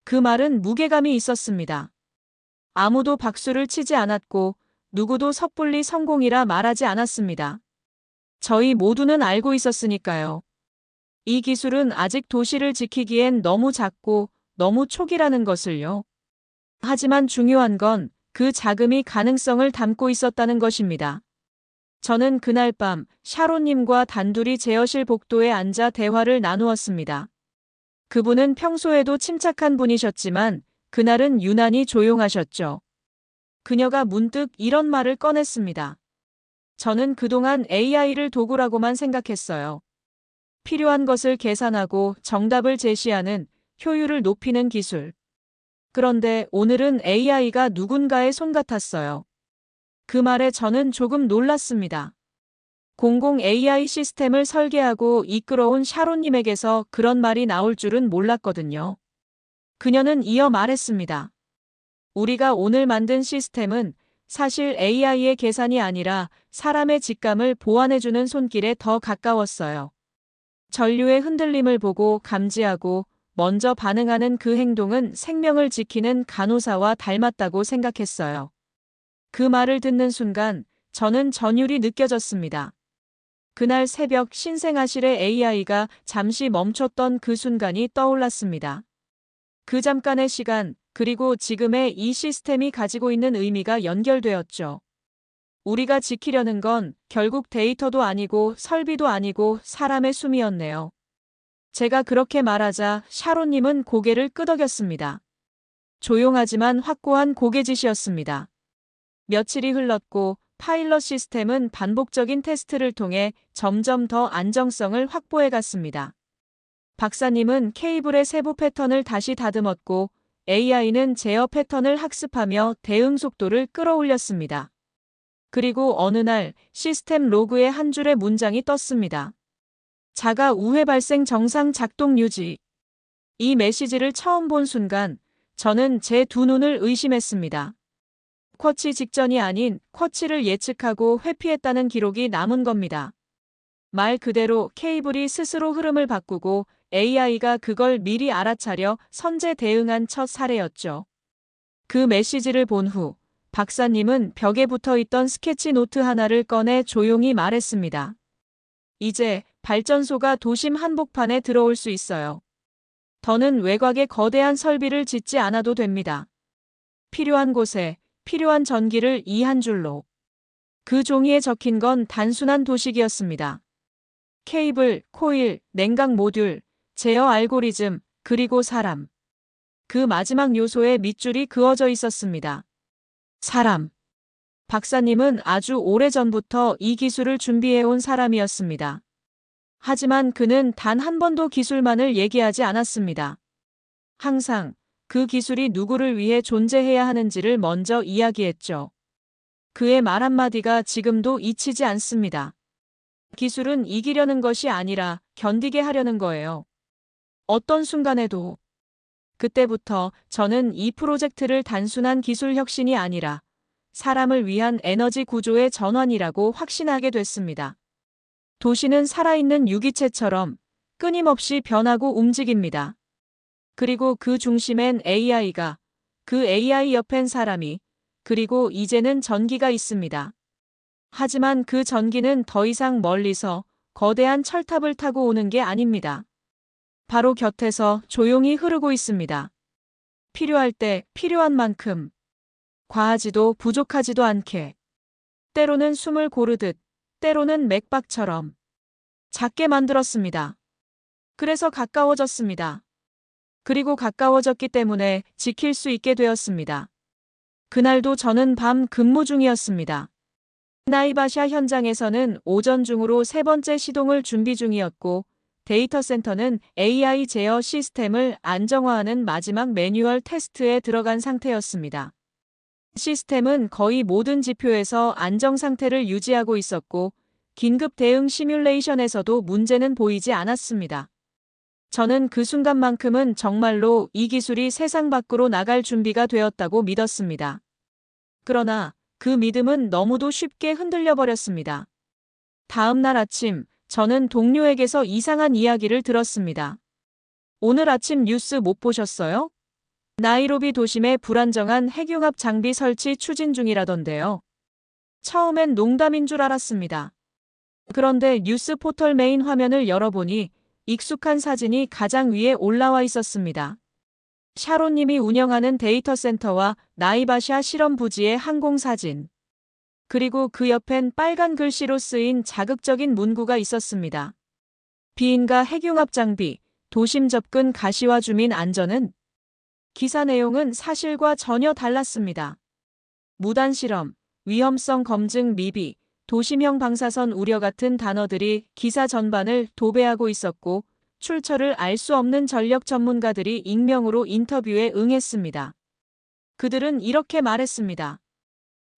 그 말은 무게감이 있었습니다. 아무도 박수를 치지 않았고 누구도 섣불리 성공이라 말하지 않았습니다. 저희 모두는 알고 있었으니까요. 이 기술은 아직 도시를 지키기엔 너무 작고 너무 초기라는 것을요. 하지만 중요한 건 그 자금이 가능성을 담고 있었다는 것입니다. 저는 그날 밤 샤론님과 단둘이 제어실 복도에 앉아 대화를 나누었습니다. 그분은 평소에도 침착한 분이셨지만 그날은 유난히 조용하셨죠. 그녀가 문득 이런 말을 꺼냈습니다. 저는 그동안 AI를 도구라고만 생각했어요. 필요한 것을 계산하고 정답을 제시하는 효율을 높이는 기술. 그런데 오늘은 AI가 누군가의 손 같았어요. 그 말에 저는 조금 놀랐습니다. 공공 AI 시스템을 설계하고 이끌어온 샤론님에게서 그런 말이 나올 줄은 몰랐거든요. 그녀는 이어 말했습니다. 우리가 오늘 만든 시스템은 사실 AI의 계산이 아니라 사람의 직감을 보완해주는 손길에 더 가까웠어요. 전류의 흔들림을 보고 감지하고 먼저 반응하는 그 행동은 생명을 지키는 간호사와 닮았다고 생각했어요. 그 말을 듣는 순간 저는 전율이 느껴졌습니다. 그날 새벽 신생아실의 AI가 잠시 멈췄던 그 순간이 떠올랐습니다. 그 잠깐의 시간, 그리고 지금의 이 시스템이 가지고 있는 의미가 연결되었죠. 우리가 지키려는 건 결국 데이터도 아니고 설비도 아니고 사람의 숨이었네요. 제가 그렇게 말하자 샤론님은 고개를 끄덕였습니다. 조용하지만 확고한 고개짓이었습니다. 며칠이 흘렀고 파일럿 시스템은 반복적인 테스트를 통해 점점 더 안정성을 확보해 갔습니다. 박사님은 케이블의 세부 패턴을 다시 다듬었고 AI는 제어 패턴을 학습하며 대응 속도를 끌어올렸습니다. 그리고 어느 날 시스템 로그에 한 줄의 문장이 떴습니다. 자가 우회 발생 정상 작동 유지. 이 메시지를 처음 본 순간 저는 제 두 눈을 의심했습니다. 쿼치 직전이 아닌 쿼치를 예측하고 회피했다는 기록이 남은 겁니다. 말 그대로 케이블이 스스로 흐름을 바꾸고 AI가 그걸 미리 알아차려 선제 대응한 첫 사례였죠. 그 메시지를 본 후 박사님은 벽에 붙어 있던 스케치 노트 하나를 꺼내 조용히 말했습니다. 이제 발전소가 도심 한복판에 들어올 수 있어요. 더는 외곽에 거대한 설비를 짓지 않아도 됩니다. 필요한 곳에 필요한 전기를 이 한 줄로. 그 종이에 적힌 건 단순한 도식이었습니다. 케이블, 코일, 냉각 모듈, 제어 알고리즘, 그리고 사람. 그 마지막 요소에 밑줄이 그어져 있었습니다. 사람. 박사님은 아주 오래전부터 이 기술을 준비해온 사람이었습니다. 하지만 그는 단 한 번도 기술만을 얘기하지 않았습니다. 항상 그 기술이 누구를 위해 존재해야 하는지를 먼저 이야기했죠. 그의 말 한마디가 지금도 잊히지 않습니다. 기술은 이기려는 것이 아니라 견디게 하려는 거예요. 어떤 순간에도. 그때부터 저는 이 프로젝트를 단순한 기술 혁신이 아니라 사람을 위한 에너지 구조의 전환이라고 확신하게 됐습니다. 도시는 살아있는 유기체처럼 끊임없이 변하고 움직입니다. 그리고 그 중심엔 AI가, 그 AI 옆엔 사람이, 그리고 이제는 전기가 있습니다. 하지만 그 전기는 더 이상 멀리서 거대한 철탑을 타고 오는 게 아닙니다. 바로 곁에서 조용히 흐르고 있습니다. 필요할 때 필요한 만큼. 과하지도 부족하지도 않게. 때로는 숨을 고르듯, 때로는 맥박처럼. 작게 만들었습니다. 그래서 가까워졌습니다. 그리고 가까워졌기 때문에 지킬 수 있게 되었습니다. 그날도 저는 밤 근무 중이었습니다. 나이바샤 현장에서는 오전 중으로 세 번째 시동을 준비 중이었고, 데이터 센터는 AI 제어 시스템을 안정화하는 마지막 매뉴얼 테스트에 들어간 상태였습니다. 시스템은 거의 모든 지표에서 안정 상태를 유지하고 있었고, 긴급 대응 시뮬레이션에서도 문제는 보이지 않았습니다. 저는 그 순간만큼은 정말로 이 기술이 세상 밖으로 나갈 준비가 되었다고 믿었습니다. 그러나 그 믿음은 너무도 쉽게 흔들려 버렸습니다. 다음 날 아침, 저는 동료에게서 이상한 이야기를 들었습니다. 오늘 아침 뉴스 못 보셨어요? 나이로비 도심에 불안정한 핵융합 장비 설치 추진 중이라던데요. 처음엔 농담인 줄 알았습니다. 그런데 뉴스 포털 메인 화면을 열어보니 익숙한 사진이 가장 위에 올라와 있었습니다. 샤론님이 운영하는 데이터 센터와 나이바샤 실험 부지의 항공 사진. 그리고 그 옆엔 빨간 글씨로 쓰인 자극적인 문구가 있었습니다. 비인가 핵융합 장비, 도심 접근 가시화 주민 안전은? 기사 내용은 사실과 전혀 달랐습니다. 무단 실험, 위험성 검증 미비, 도심형 방사선 우려 같은 단어들이 기사 전반을 도배하고 있었고, 출처를 알 수 없는 전력 전문가들이 익명으로 인터뷰에 응했습니다. 그들은 이렇게 말했습니다.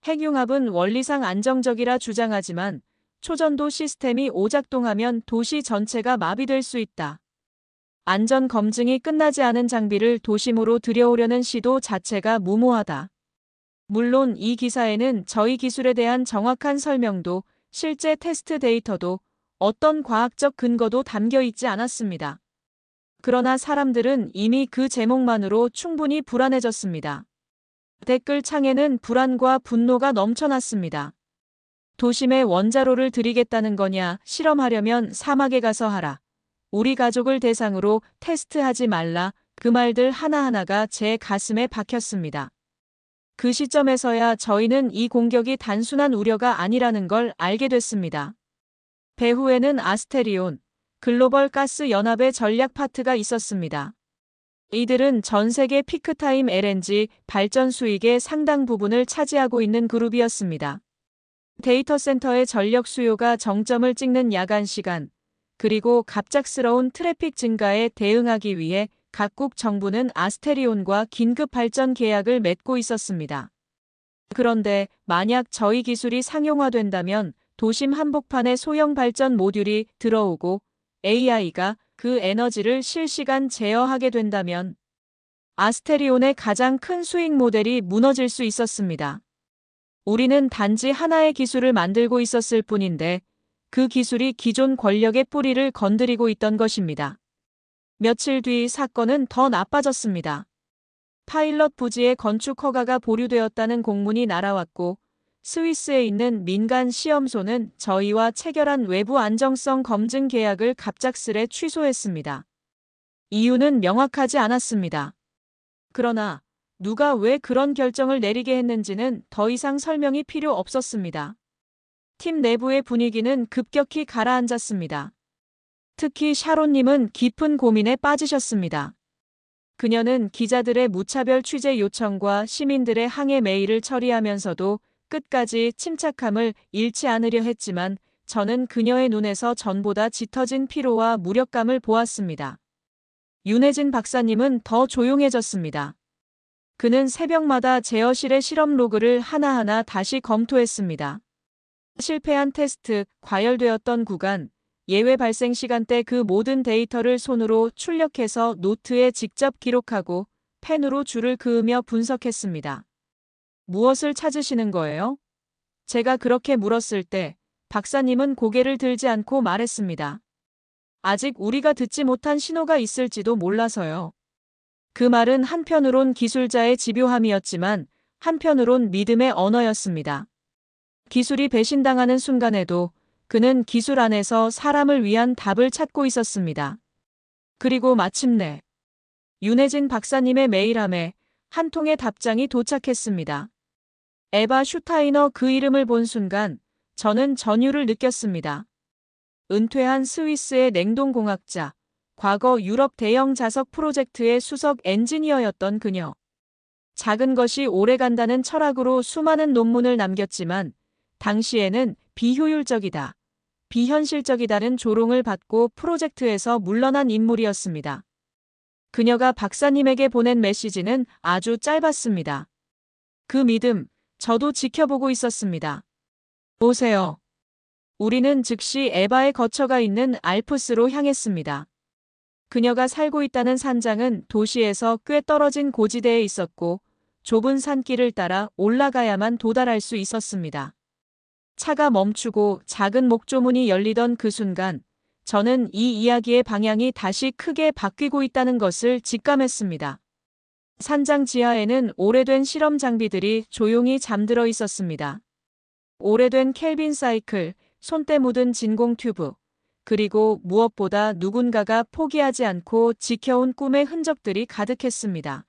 핵융합은 원리상 안정적이라 주장하지만 초전도 시스템이 오작동하면 도시 전체가 마비될 수 있다. 안전 검증이 끝나지 않은 장비를 도심으로 들여오려는 시도 자체가 무모하다. 물론 이 기사에는 저희 기술에 대한 정확한 설명도 실제 테스트 데이터도 어떤 과학적 근거도 담겨 있지 않았습니다. 그러나 사람들은 이미 그 제목만으로 충분히 불안해졌습니다. 댓글 창에는 불안과 분노가 넘쳐났습니다. 도심에 원자로를 들이겠다는 거냐, 실험하려면 사막에 가서 하라. 우리 가족을 대상으로 테스트하지 말라. 그 말들 하나하나가 제 가슴에 박혔습니다. 그 시점에서야 저희는 이 공격이 단순한 우려가 아니라는 걸 알게 됐습니다. 배후에는 아스테리온, 글로벌 가스 연합의 전략 파트가 있었습니다. 이들은 전 세계 피크타임 LNG 발전 수익의 상당 부분을 차지하고 있는 그룹이었습니다. 데이터 센터의 전력 수요가 정점을 찍는 야간 시간, 그리고 갑작스러운 트래픽 증가에 대응하기 위해 각국 정부는 아스테리온과 긴급 발전 계약을 맺고 있었습니다. 그런데 만약 저희 기술이 상용화된다면 도심 한복판에 소형 발전 모듈이 들어오고 AI가 그 에너지를 실시간 제어하게 된다면 아스테리온의 가장 큰 수익 모델이 무너질 수 있었습니다. 우리는 단지 하나의 기술을 만들고 있었을 뿐인데 그 기술이 기존 권력의 뿌리를 건드리고 있던 것입니다. 며칠 뒤 사건은 더 나빠졌습니다. 파일럿 부지의 건축 허가가 보류되었다는 공문이 날아왔고 스위스에 있는 민간 시험소는 저희와 체결한 외부 안정성 검증 계약을 갑작스레 취소했습니다. 이유는 명확하지 않았습니다. 그러나 누가 왜 그런 결정을 내리게 했는지는 더 이상 설명이 필요 없었습니다. 팀 내부의 분위기는 급격히 가라앉았습니다. 특히 샤론님은 깊은 고민에 빠지셨습니다. 그녀는 기자들의 무차별 취재 요청과 시민들의 항해 메일을 처리하면서도 끝까지 침착함을 잃지 않으려 했지만 저는 그녀의 눈에서 전보다 짙어진 피로와 무력감을 보았습니다. 윤혜진 박사님은 더 조용해졌습니다. 그는 새벽마다 제어실의 실험 로그를 하나하나 다시 검토했습니다. 실패한 테스트, 과열되었던 구간, 예외 발생 시간대 그 모든 데이터를 손으로 출력해서 노트에 직접 기록하고 펜으로 줄을 그으며 분석했습니다. 무엇을 찾으시는 거예요? 제가 그렇게 물었을 때 박사님은 고개를 들지 않고 말했습니다. 아직 우리가 듣지 못한 신호가 있을지도 몰라서요. 그 말은 한편으론 기술자의 집요함이었지만 한편으론 믿음의 언어였습니다. 기술이 배신당하는 순간에도 그는 기술 안에서 사람을 위한 답을 찾고 있었습니다. 그리고 마침내 윤혜진 박사님의 메일함에 한 통의 답장이 도착했습니다. 에바 슈타이너 그 이름을 본 순간 저는 전율을 느꼈습니다. 은퇴한 스위스의 냉동공학자, 과거 유럽 대형 자석 프로젝트의 수석 엔지니어였던 그녀. 작은 것이 오래간다는 철학으로 수많은 논문을 남겼지만 당시에는 비효율적이다, 비현실적이다는 조롱을 받고 프로젝트에서 물러난 인물이었습니다. 그녀가 박사님에게 보낸 메시지는 아주 짧았습니다. 그 믿음, 저도 지켜보고 있었습니다. 보세요. 우리는 즉시 에바의 거처가 있는 알프스로 향했습니다. 그녀가 살고 있다는 산장은 도시에서 꽤 떨어진 고지대에 있었고 좁은 산길을 따라 올라가야만 도달할 수 있었습니다. 차가 멈추고 작은 목조문이 열리던 그 순간 저는 이 이야기의 방향이 다시 크게 바뀌고 있다는 것을 직감했습니다. 산장 지하에는 오래된 실험 장비들이 조용히 잠들어 있었습니다. 오래된 켈빈 사이클, 손때 묻은 진공 튜브, 그리고 무엇보다 누군가가 포기하지 않고 지켜온 꿈의 흔적들이 가득했습니다.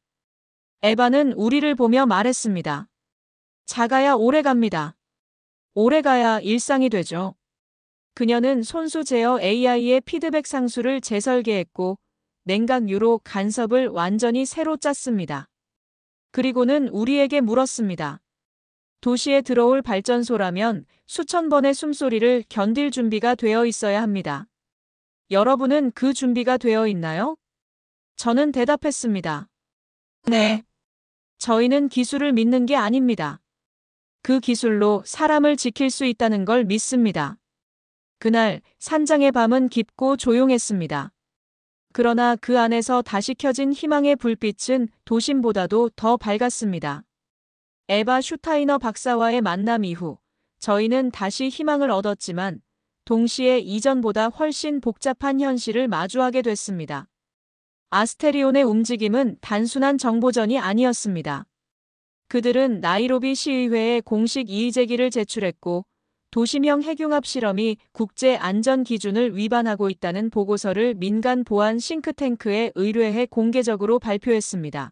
에바는 우리를 보며 말했습니다. 작아야 오래갑니다. 오래가야 일상이 되죠. 그녀는 손수 제어 AI의 피드백 상수를 재설계했고 냉각유로 간섭을 완전히 새로 짰습니다. 그리고는 우리에게 물었습니다. 도시에 들어올 발전소라면 수천 번의 숨소리를 견딜 준비가 되어 있어야 합니다. 여러분은 그 준비가 되어 있나요? 저는 대답했습니다. 네. 저희는 기술을 믿는 게 아닙니다. 그 기술로 사람을 지킬 수 있다는 걸 믿습니다. 그날 산장의 밤은 깊고 조용했습니다. 그러나 그 안에서 다시 켜진 희망의 불빛은 도심보다도 더 밝았습니다. 에바 슈타이너 박사와의 만남 이후 저희는 다시 희망을 얻었지만 동시에 이전보다 훨씬 복잡한 현실을 마주하게 됐습니다. 아스테리온의 움직임은 단순한 정보전이 아니었습니다. 그들은 나이로비 시의회에 공식 이의제기를 제출했고 도시명 핵융합 실험이 국제 안전 기준을 위반하고 있다는 보고서를 민간 보안 싱크탱크에 의뢰해 공개적으로 발표했습니다.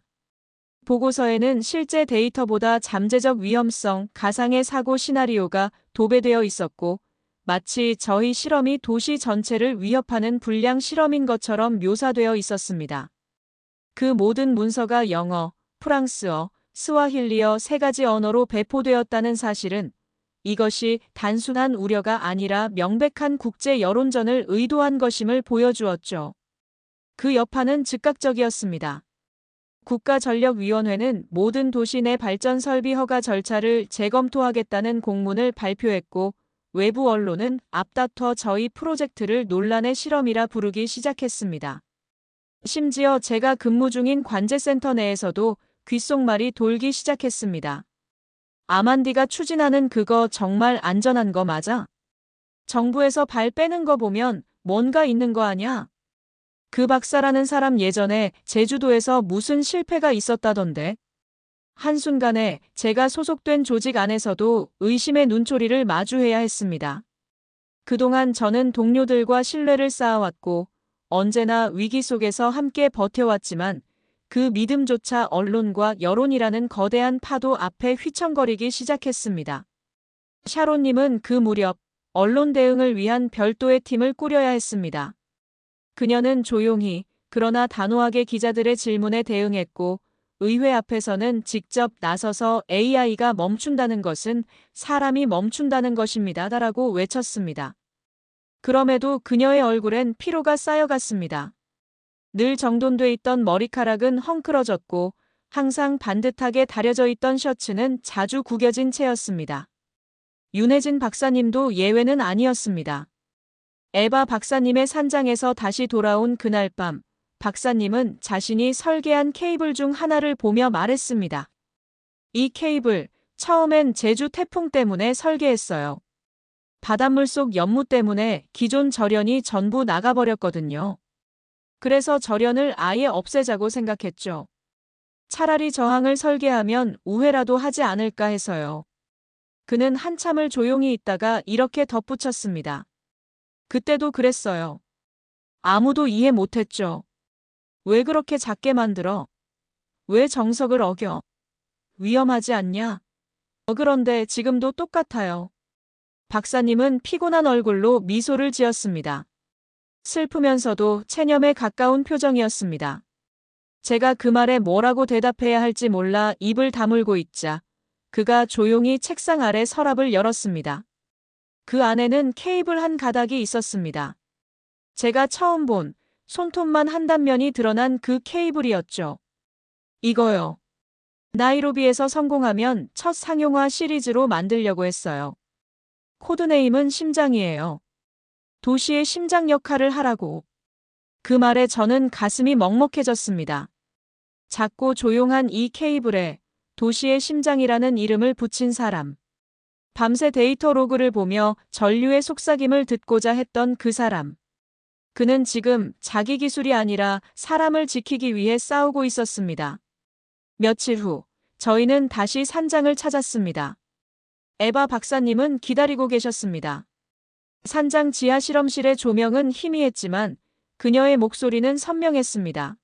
보고서에는 실제 데이터보다 잠재적 위험성, 가상의 사고 시나리오가 도배되어 있었고 마치 저희 실험이 도시 전체를 위협하는 불량 실험인 것처럼 묘사되어 있었습니다. 그 모든 문서가 영어, 프랑스어, 스와힐리어 세 가지 언어로 배포되었다는 사실은 이것이 단순한 우려가 아니라 명백한 국제 여론전을 의도한 것임을 보여주었죠. 그 여파는 즉각적이었습니다. 국가전력위원회는 모든 도시 내 발전 설비 허가 절차를 재검토하겠다는 공문을 발표했고 외부 언론은 앞다퉈 저희 프로젝트를 논란의 실험이라 부르기 시작했습니다. 심지어 제가 근무 중인 관제센터 내에서도 귓속말이 돌기 시작했습니다. 아만디가 추진하는 그거 정말 안전한 거 맞아? 정부에서 발 빼는 거 보면 뭔가 있는 거 아냐? 그 박사라는 사람 예전에 제주도에서 무슨 실패가 있었다던데. 한순간에 제가 소속된 조직 안에서도 의심의 눈초리를 마주해야 했습니다. 그동안 저는 동료들과 신뢰를 쌓아왔고 언제나 위기 속에서 함께 버텨왔지만 그 믿음조차 언론과 여론이라는 거대한 파도 앞에 휘청거리기 시작했습니다. 샤론님은 그 무렵 언론 대응을 위한 별도의 팀을 꾸려야 했습니다. 그녀는 조용히 그러나 단호하게 기자들의 질문에 대응했고 의회 앞에서는 직접 나서서 AI가 멈춘다는 것은 사람이 멈춘다는 것입니다라고 외쳤습니다. 그럼에도 그녀의 얼굴엔 피로가 쌓여갔습니다. 늘 정돈돼 있던 머리카락은 헝클어졌고 항상 반듯하게 다려져 있던 셔츠는 자주 구겨진 채였습니다. 윤혜진 박사님도 예외는 아니었습니다. 에바 박사님의 산장에서 다시 돌아온 그날 밤, 박사님은 자신이 설계한 케이블 중 하나를 보며 말했습니다. 이 케이블, 처음엔 제주 태풍 때문에 설계했어요. 바닷물 속 연무 때문에 기존 절연이 전부 나가버렸거든요. 그래서 절연을 아예 없애자고 생각했죠. 차라리 저항을 설계하면 우회라도 하지 않을까 해서요. 그는 한참을 조용히 있다가 이렇게 덧붙였습니다. 그때도 그랬어요. 아무도 이해 못했죠. 왜 그렇게 작게 만들어? 왜 정석을 어겨? 위험하지 않냐? 그런데 지금도 똑같아요. 박사님은 피곤한 얼굴로 미소를 지었습니다. 슬프면서도 체념에 가까운 표정이었습니다. 제가 그 말에 뭐라고 대답해야 할지 몰라 입을 다물고 있자 그가 조용히 책상 아래 서랍을 열었습니다. 그 안에는 케이블 한 가닥이 있었습니다. 제가 처음 본 손톱만 한 단면이 드러난 그 케이블이었죠. 이거요. 나이로비에서 성공하면 첫 상용화 시리즈로 만들려고 했어요. 코드네임은 심장이에요. 도시의 심장 역할을 하라고. 그 말에 저는 가슴이 먹먹해졌습니다. 작고 조용한 이 케이블에 도시의 심장이라는 이름을 붙인 사람. 밤새 데이터 로그를 보며 전류의 속삭임을 듣고자 했던 그 사람. 그는 지금 자기 기술이 아니라 사람을 지키기 위해 싸우고 있었습니다. 며칠 후, 저희는 다시 산장을 찾았습니다. 에바 박사님은 기다리고 계셨습니다. 산장 지하 실험실의 조명은 희미했지만 그녀의 목소리는 선명했습니다.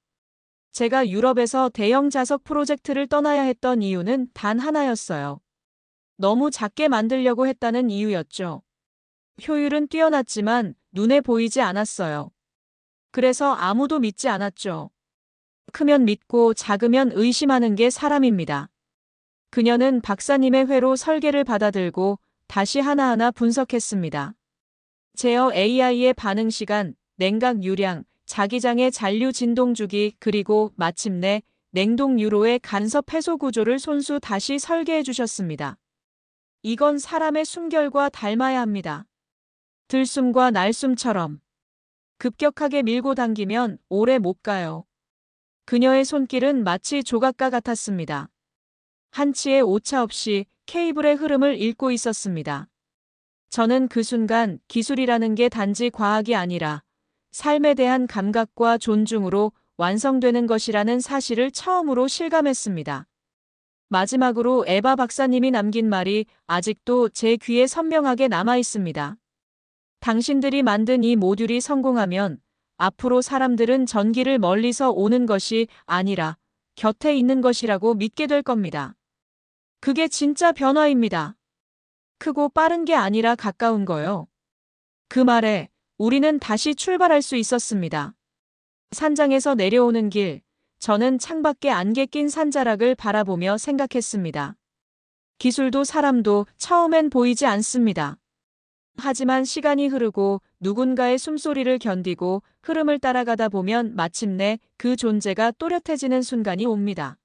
제가 유럽에서 대형 자석 프로젝트를 떠나야 했던 이유는 단 하나였어요. 너무 작게 만들려고 했다는 이유였죠. 효율은 뛰어났지만 눈에 보이지 않았어요. 그래서 아무도 믿지 않았죠. 크면 믿고 작으면 의심하는 게 사람입니다. 그녀는 박사님의 회로 설계를 받아들고 다시 하나하나 분석했습니다. 제어 AI의 반응 시간, 냉각 유량, 자기장의 잔류 진동 주기 그리고 마침내 냉동 유로의 간섭 해소 구조를 손수 다시 설계해 주셨습니다. 이건 사람의 숨결과 닮아야 합니다. 들숨과 날숨처럼. 급격하게 밀고 당기면 오래 못 가요. 그녀의 손길은 마치 조각가 같았습니다. 한치의 오차 없이 케이블의 흐름을 읽고 있었습니다. 저는 그 순간 기술이라는 게 단지 과학이 아니라 삶에 대한 감각과 존중으로 완성되는 것이라는 사실을 처음으로 실감했습니다. 마지막으로 에바 박사님이 남긴 말이 아직도 제 귀에 선명하게 남아 있습니다. 당신들이 만든 이 모듈이 성공하면 앞으로 사람들은 전기를 멀리서 오는 것이 아니라 곁에 있는 것이라고 믿게 될 겁니다. 그게 진짜 변화입니다. 크고 빠른 게 아니라 가까운 거요. 그 말에 우리는 다시 출발할 수 있었습니다. 산장에서 내려오는 길, 저는 창밖에 안개 낀 산자락을 바라보며 생각했습니다. 기술도 사람도 처음엔 보이지 않습니다. 하지만 시간이 흐르고 누군가의 숨소리를 견디고 흐름을 따라가다 보면 마침내 그 존재가 또렷해지는 순간이 옵니다.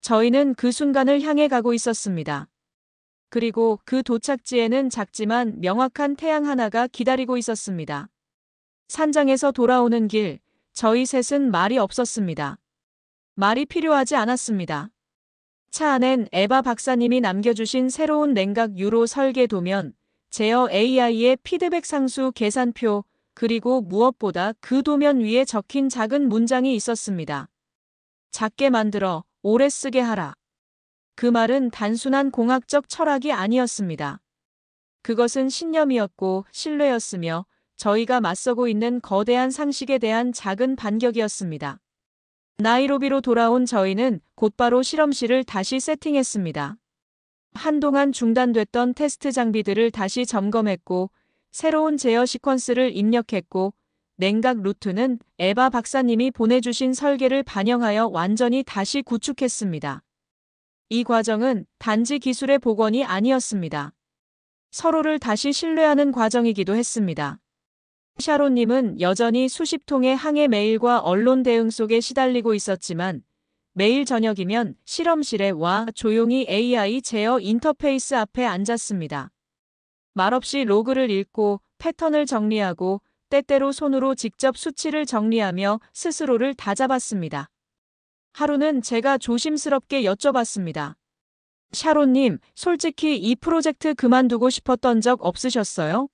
저희는 그 순간을 향해 가고 있었습니다. 그리고 그 도착지에는 작지만 명확한 태양 하나가 기다리고 있었습니다. 산장에서 돌아오는 길, 저희 셋은 말이 없었습니다. 말이 필요하지 않았습니다. 차 안엔 에바 박사님이 남겨주신 새로운 냉각 유로 설계 도면, 제어 AI의 피드백 상수 계산표, 그리고 무엇보다 그 도면 위에 적힌 작은 문장이 있었습니다. 작게 만들어 오래 쓰게 하라. 그 말은 단순한 공학적 철학이 아니었습니다. 그것은 신념이었고 신뢰였으며 저희가 맞서고 있는 거대한 상식에 대한 작은 반격이었습니다. 나이로비로 돌아온 저희는 곧바로 실험실을 다시 세팅했습니다. 한동안 중단됐던 테스트 장비들을 다시 점검했고 새로운 제어 시퀀스를 입력했고 냉각 루트는 에바 박사님이 보내주신 설계를 반영하여 완전히 다시 구축했습니다. 이 과정은 단지 기술의 복원이 아니었습니다. 서로를 다시 신뢰하는 과정이기도 했습니다. 샤론님은 여전히 수십 통의 항해 메일과 언론 대응 속에 시달리고 있었지만 매일 저녁이면 실험실에 와 조용히 AI 제어 인터페이스 앞에 앉았습니다. 말없이 로그를 읽고 패턴을 정리하고 때때로 손으로 직접 수치를 정리하며 스스로를 다잡았습니다. 하루는 제가 조심스럽게 여쭤봤습니다. 샤론님, 솔직히 이 프로젝트 그만두고 싶었던 적 없으셨어요?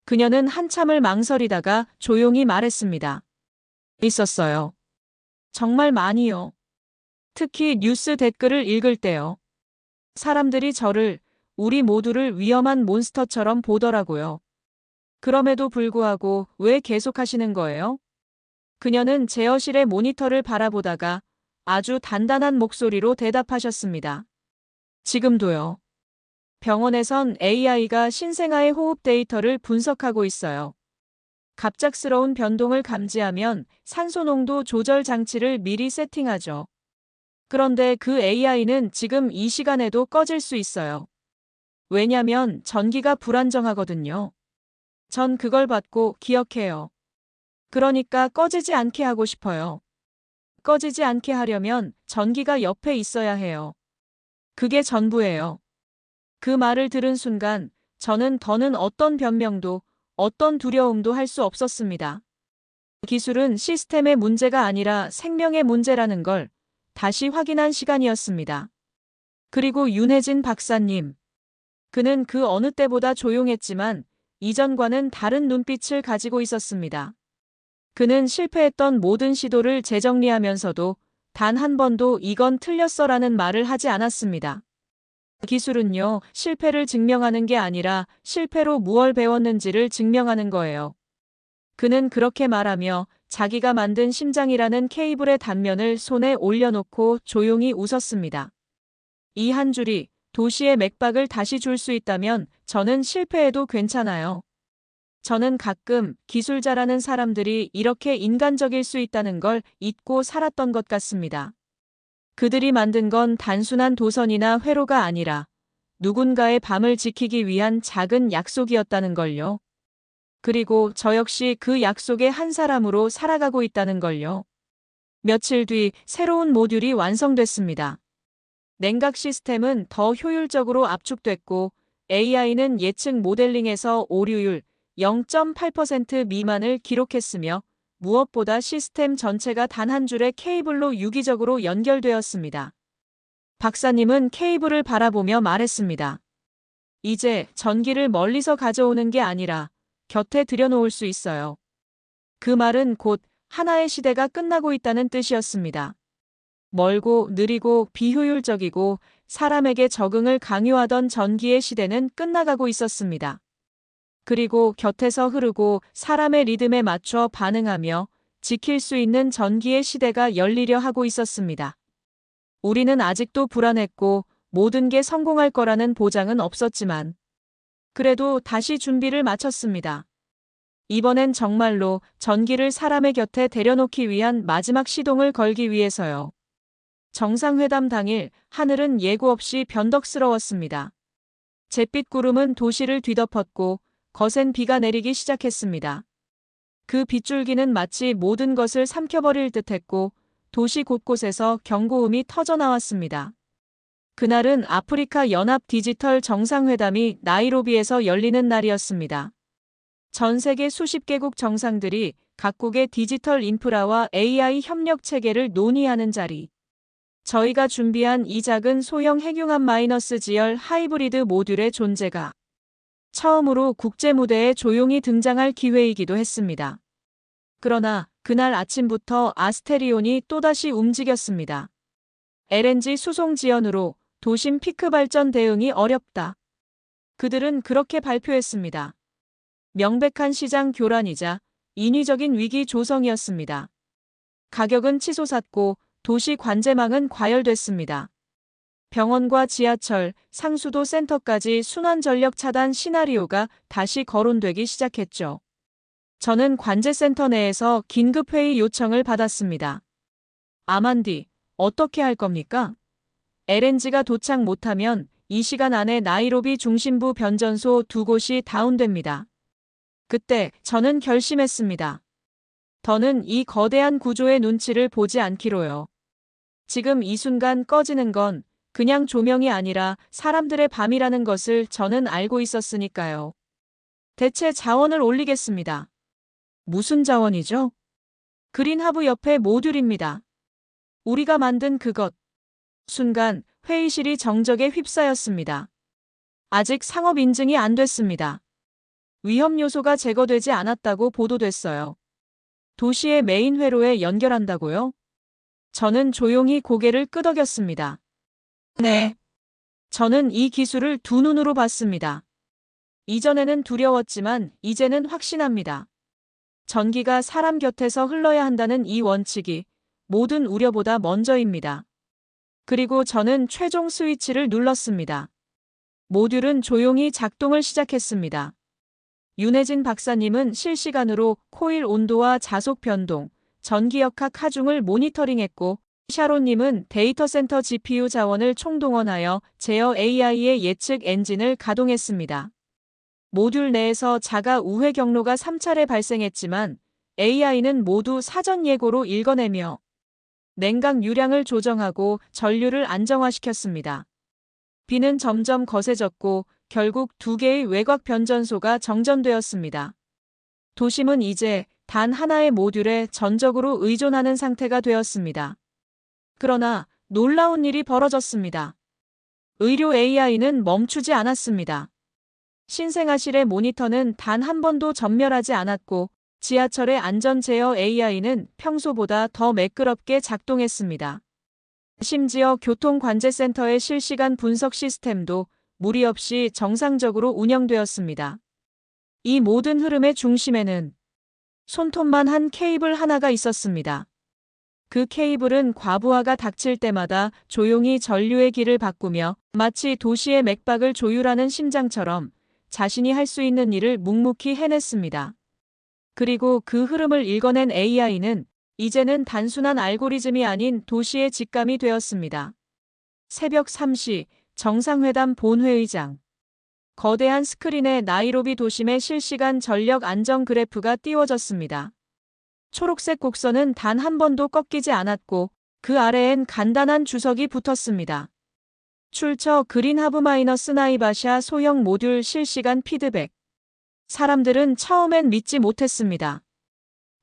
그녀는 한참을 망설이다가 조용히 말했습니다. 있었어요. 정말 많이요. 특히 뉴스 댓글을 읽을 때요. 사람들이 저를, 우리 모두를 위험한 몬스터처럼 보더라고요. 그럼에도 불구하고 왜 계속하시는 거예요? 그녀는 제어실의 모니터를 바라보다가 아주 단단한 목소리로 대답하셨습니다. 지금도요. 병원에선 AI가 신생아의 호흡 데이터를 분석하고 있어요. 갑작스러운 변동을 감지하면 산소 농도 조절 장치를 미리 세팅하죠. 그런데 그 AI는 지금 이 시간에도 꺼질 수 있어요. 왜냐면 전기가 불안정하거든요. 전 그걸 받고 기억해요. 그러니까 꺼지지 않게 하고 싶어요. 꺼지지 않게 하려면 전기가 옆에 있어야 해요. 그게 전부예요. 그 말을 들은 순간 저는 더는 어떤 변명도 어떤 두려움도 할 수 없었습니다. 기술은 시스템의 문제가 아니라 생명의 문제라는 걸 다시 확인한 시간이었습니다. 그리고 윤혜진 박사님. 그는 그 어느 때보다 조용했지만 이전과는 다른 눈빛을 가지고 있었습니다. 그는 실패했던 모든 시도를 재정리하면서도 단 한 번도 이건 틀렸어라는 말을 하지 않았습니다. 기술은요, 실패를 증명하는 게 아니라 실패로 무엇을 배웠는지를 증명하는 거예요. 그는 그렇게 말하며 자기가 만든 심장이라는 케이블의 단면을 손에 올려놓고 조용히 웃었습니다. 이 한 줄이 도시의 맥박을 다시 줄 수 있다면 저는 실패해도 괜찮아요. 저는 가끔 기술자라는 사람들이 이렇게 인간적일 수 있다는 걸 잊고 살았던 것 같습니다. 그들이 만든 건 단순한 도선이나 회로가 아니라 누군가의 밤을 지키기 위한 작은 약속이었다는 걸요. 그리고 저 역시 그 약속의 한 사람으로 살아가고 있다는 걸요. 며칠 뒤 새로운 모듈이 완성됐습니다. 냉각 시스템은 더 효율적으로 압축됐고 AI는 예측 모델링에서 오류율 0.8% 미만을 기록했으며 무엇보다 시스템 전체가 단 한 줄의 케이블로 유기적으로 연결되었습니다. 박사님은 케이블을 바라보며 말했습니다. 이제 전기를 멀리서 가져오는 게 아니라 곁에 들여놓을 수 있어요. 그 말은 곧 하나의 시대가 끝나고 있다는 뜻이었습니다. 멀고 느리고 비효율적이고 사람에게 적응을 강요하던 전기의 시대는 끝나가고 있었습니다. 그리고 곁에서 흐르고 사람의 리듬에 맞춰 반응하며 지킬 수 있는 전기의 시대가 열리려 하고 있었습니다. 우리는 아직도 불안했고 모든 게 성공할 거라는 보장은 없었지만 그래도 다시 준비를 마쳤습니다. 이번엔 정말로 전기를 사람의 곁에 데려놓기 위한 마지막 시동을 걸기 위해서요. 정상회담 당일 하늘은 예고 없이 변덕스러웠습니다. 잿빛 구름은 도시를 뒤덮었고 거센 비가 내리기 시작했습니다. 그 빗줄기는 마치 모든 것을 삼켜버릴 듯했고 도시 곳곳에서 경고음이 터져나왔습니다. 그날은 아프리카 연합 디지털 정상회담이 나이로비에서 열리는 날이었습니다. 전 세계 수십 개국 정상들이 각국의 디지털 인프라와 AI 협력 체계를 논의하는 자리. 저희가 준비한 이 작은 소형 핵융합 마이너스 지열 하이브리드 모듈의 존재가 처음으로 국제 무대에 조용히 등장할 기회이기도 했습니다. 그러나 그날 아침부터 아스테리온이 또다시 움직였습니다. LNG 수송 지연으로 도심 피크 발전 대응이 어렵다. 그들은 그렇게 발표했습니다. 명백한 시장 교란이자 인위적인 위기 조성이었습니다. 가격은 치솟았고 도시 관제망은 과열됐습니다. 병원과 지하철, 상수도 센터까지 순환 전력 차단 시나리오가 다시 거론되기 시작했죠. 저는 관제센터 내에서 긴급회의 요청을 받았습니다. 아만디, 어떻게 할 겁니까? LNG가 도착 못하면 이 시간 안에 나이로비 중심부 변전소 2곳이 다운됩니다. 그때 저는 결심했습니다. 더는 이 거대한 구조의 눈치를 보지 않기로요. 지금 이 순간 꺼지는 건 그냥 조명이 아니라 사람들의 밤이라는 것을 저는 알고 있었으니까요. 대체 자원을 올리겠습니다. 무슨 자원이죠? 그린하브 옆에 모듈입니다. 우리가 만든 그것. 순간 회의실이 정적에 휩싸였습니다. 아직 상업 인증이 안 됐습니다. 위험 요소가 제거되지 않았다고 보도됐어요. 도시의 메인 회로에 연결한다고요? 저는 조용히 고개를 끄덕였습니다. 네. 저는 이 기술을 두 눈으로 봤습니다. 이전에는 두려웠지만 이제는 확신합니다. 전기가 사람 곁에서 흘러야 한다는 이 원칙이 모든 우려보다 먼저입니다. 그리고 저는 최종 스위치를 눌렀습니다. 모듈은 조용히 작동을 시작했습니다. 윤혜진 박사님은 실시간으로 코일 온도와 자속 변동, 전기역학 하중을 모니터링했고 샤론님은 데이터 센터 GPU 자원을 총동원하여 제어 AI의 예측 엔진을 가동했습니다. 모듈 내에서 자가 우회 경로가 3차례 발생했지만 AI는 모두 사전 예고로 읽어내며 냉각 유량을 조정하고 전류를 안정화시켰습니다. 비는 점점 거세졌고 결국 2개의 외곽 변전소가 정전되었습니다. 도심은 이제 단 하나의 모듈에 전적으로 의존하는 상태가 되었습니다. 그러나 놀라운 일이 벌어졌습니다. 의료 AI는 멈추지 않았습니다. 신생아실의 모니터는 단 한 번도 전멸하지 않았고 지하철의 안전 제어 AI는 평소보다 더 매끄럽게 작동했습니다. 심지어 교통관제센터의 실시간 분석 시스템도 무리 없이 정상적으로 운영되었습니다. 이 모든 흐름의 중심에는 손톱만 한 케이블 하나가 있었습니다. 그 케이블은 과부하가 닥칠 때마다 조용히 전류의 길을 바꾸며 마치 도시의 맥박을 조율하는 심장처럼 자신이 할 수 있는 일을 묵묵히 해냈습니다. 그리고 그 흐름을 읽어낸 AI는 이제는 단순한 알고리즘이 아닌 도시의 직감이 되었습니다. 새벽 3시 정상회담 본회의장. 거대한 스크린에 나이로비 도심의 실시간 전력 안정 그래프가 띄워졌습니다. 초록색 곡선은 단 한 번도 꺾이지 않았고 그 아래엔 간단한 주석이 붙었습니다. 출처 그린하브 마이너스 나이바샤 소형 모듈 실시간 피드백. 사람들은 처음엔 믿지 못했습니다.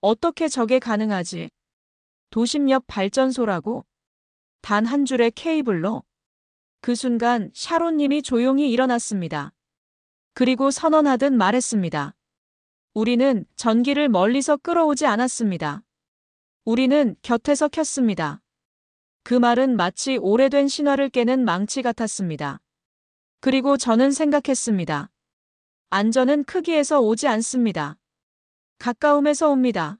어떻게 저게 가능하지? 도심 옆 발전소라고? 단 한 줄의 케이블로? 그 순간 샤론님이 조용히 일어났습니다. 그리고 선언하듯 말했습니다. 우리는 전기를 멀리서 끌어오지 않았습니다. 우리는 곁에서 켰습니다. 그 말은 마치 오래된 신화를 깨는 망치 같았습니다. 그리고 저는 생각했습니다. 안전은 크기에서 오지 않습니다. 가까움에서 옵니다.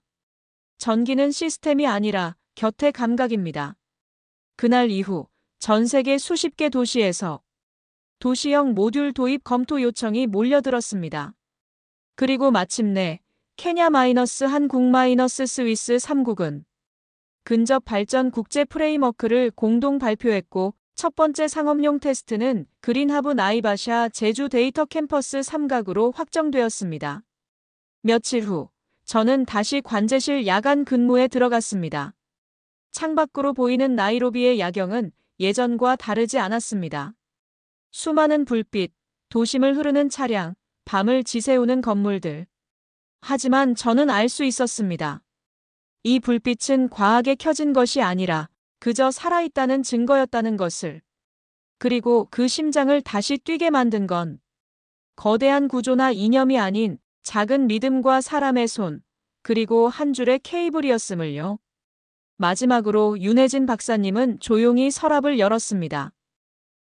전기는 시스템이 아니라 곁의 감각입니다. 그날 이후 전 세계 수십 개 도시에서 도시형 모듈 도입 검토 요청이 몰려들었습니다. 그리고 마침내 케냐 한국 스위스 3국은 근접 발전 국제 프레임워크를 공동 발표했고 첫 번째 상업용 테스트는 그린하브 나이바샤 제주 데이터 캠퍼스 3각으로 확정되었습니다. 며칠 후 저는 다시 관제실 야간 근무에 들어갔습니다. 창밖으로 보이는 나이로비의 야경은 예전과 다르지 않았습니다. 수많은 불빛, 도심을 흐르는 차량, 밤을 지새우는 건물들. 하지만 저는 알 수 있었습니다. 이 불빛은 과하게 켜진 것이 아니라 그저 살아있다는 증거였다는 것을. 그리고 그 심장을 다시 뛰게 만든 건 거대한 구조나 이념이 아닌 작은 믿음과 사람의 손, 그리고 한 줄의 케이블이었음을요. 마지막으로 윤혜진 박사님은 조용히 서랍을 열었습니다.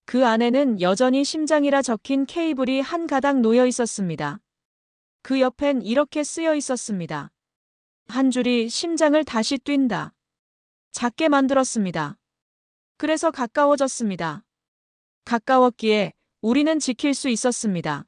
그 안에는 여전히 심장이라 적힌 케이블이 한 가닥 놓여 있었습니다. 그 옆엔 이렇게 쓰여 있었습니다. 한 줄이 심장을 다시 뛴다. 작게 만들었습니다. 그래서 가까워졌습니다. 가까웠기에 우리는 지킬 수 있었습니다.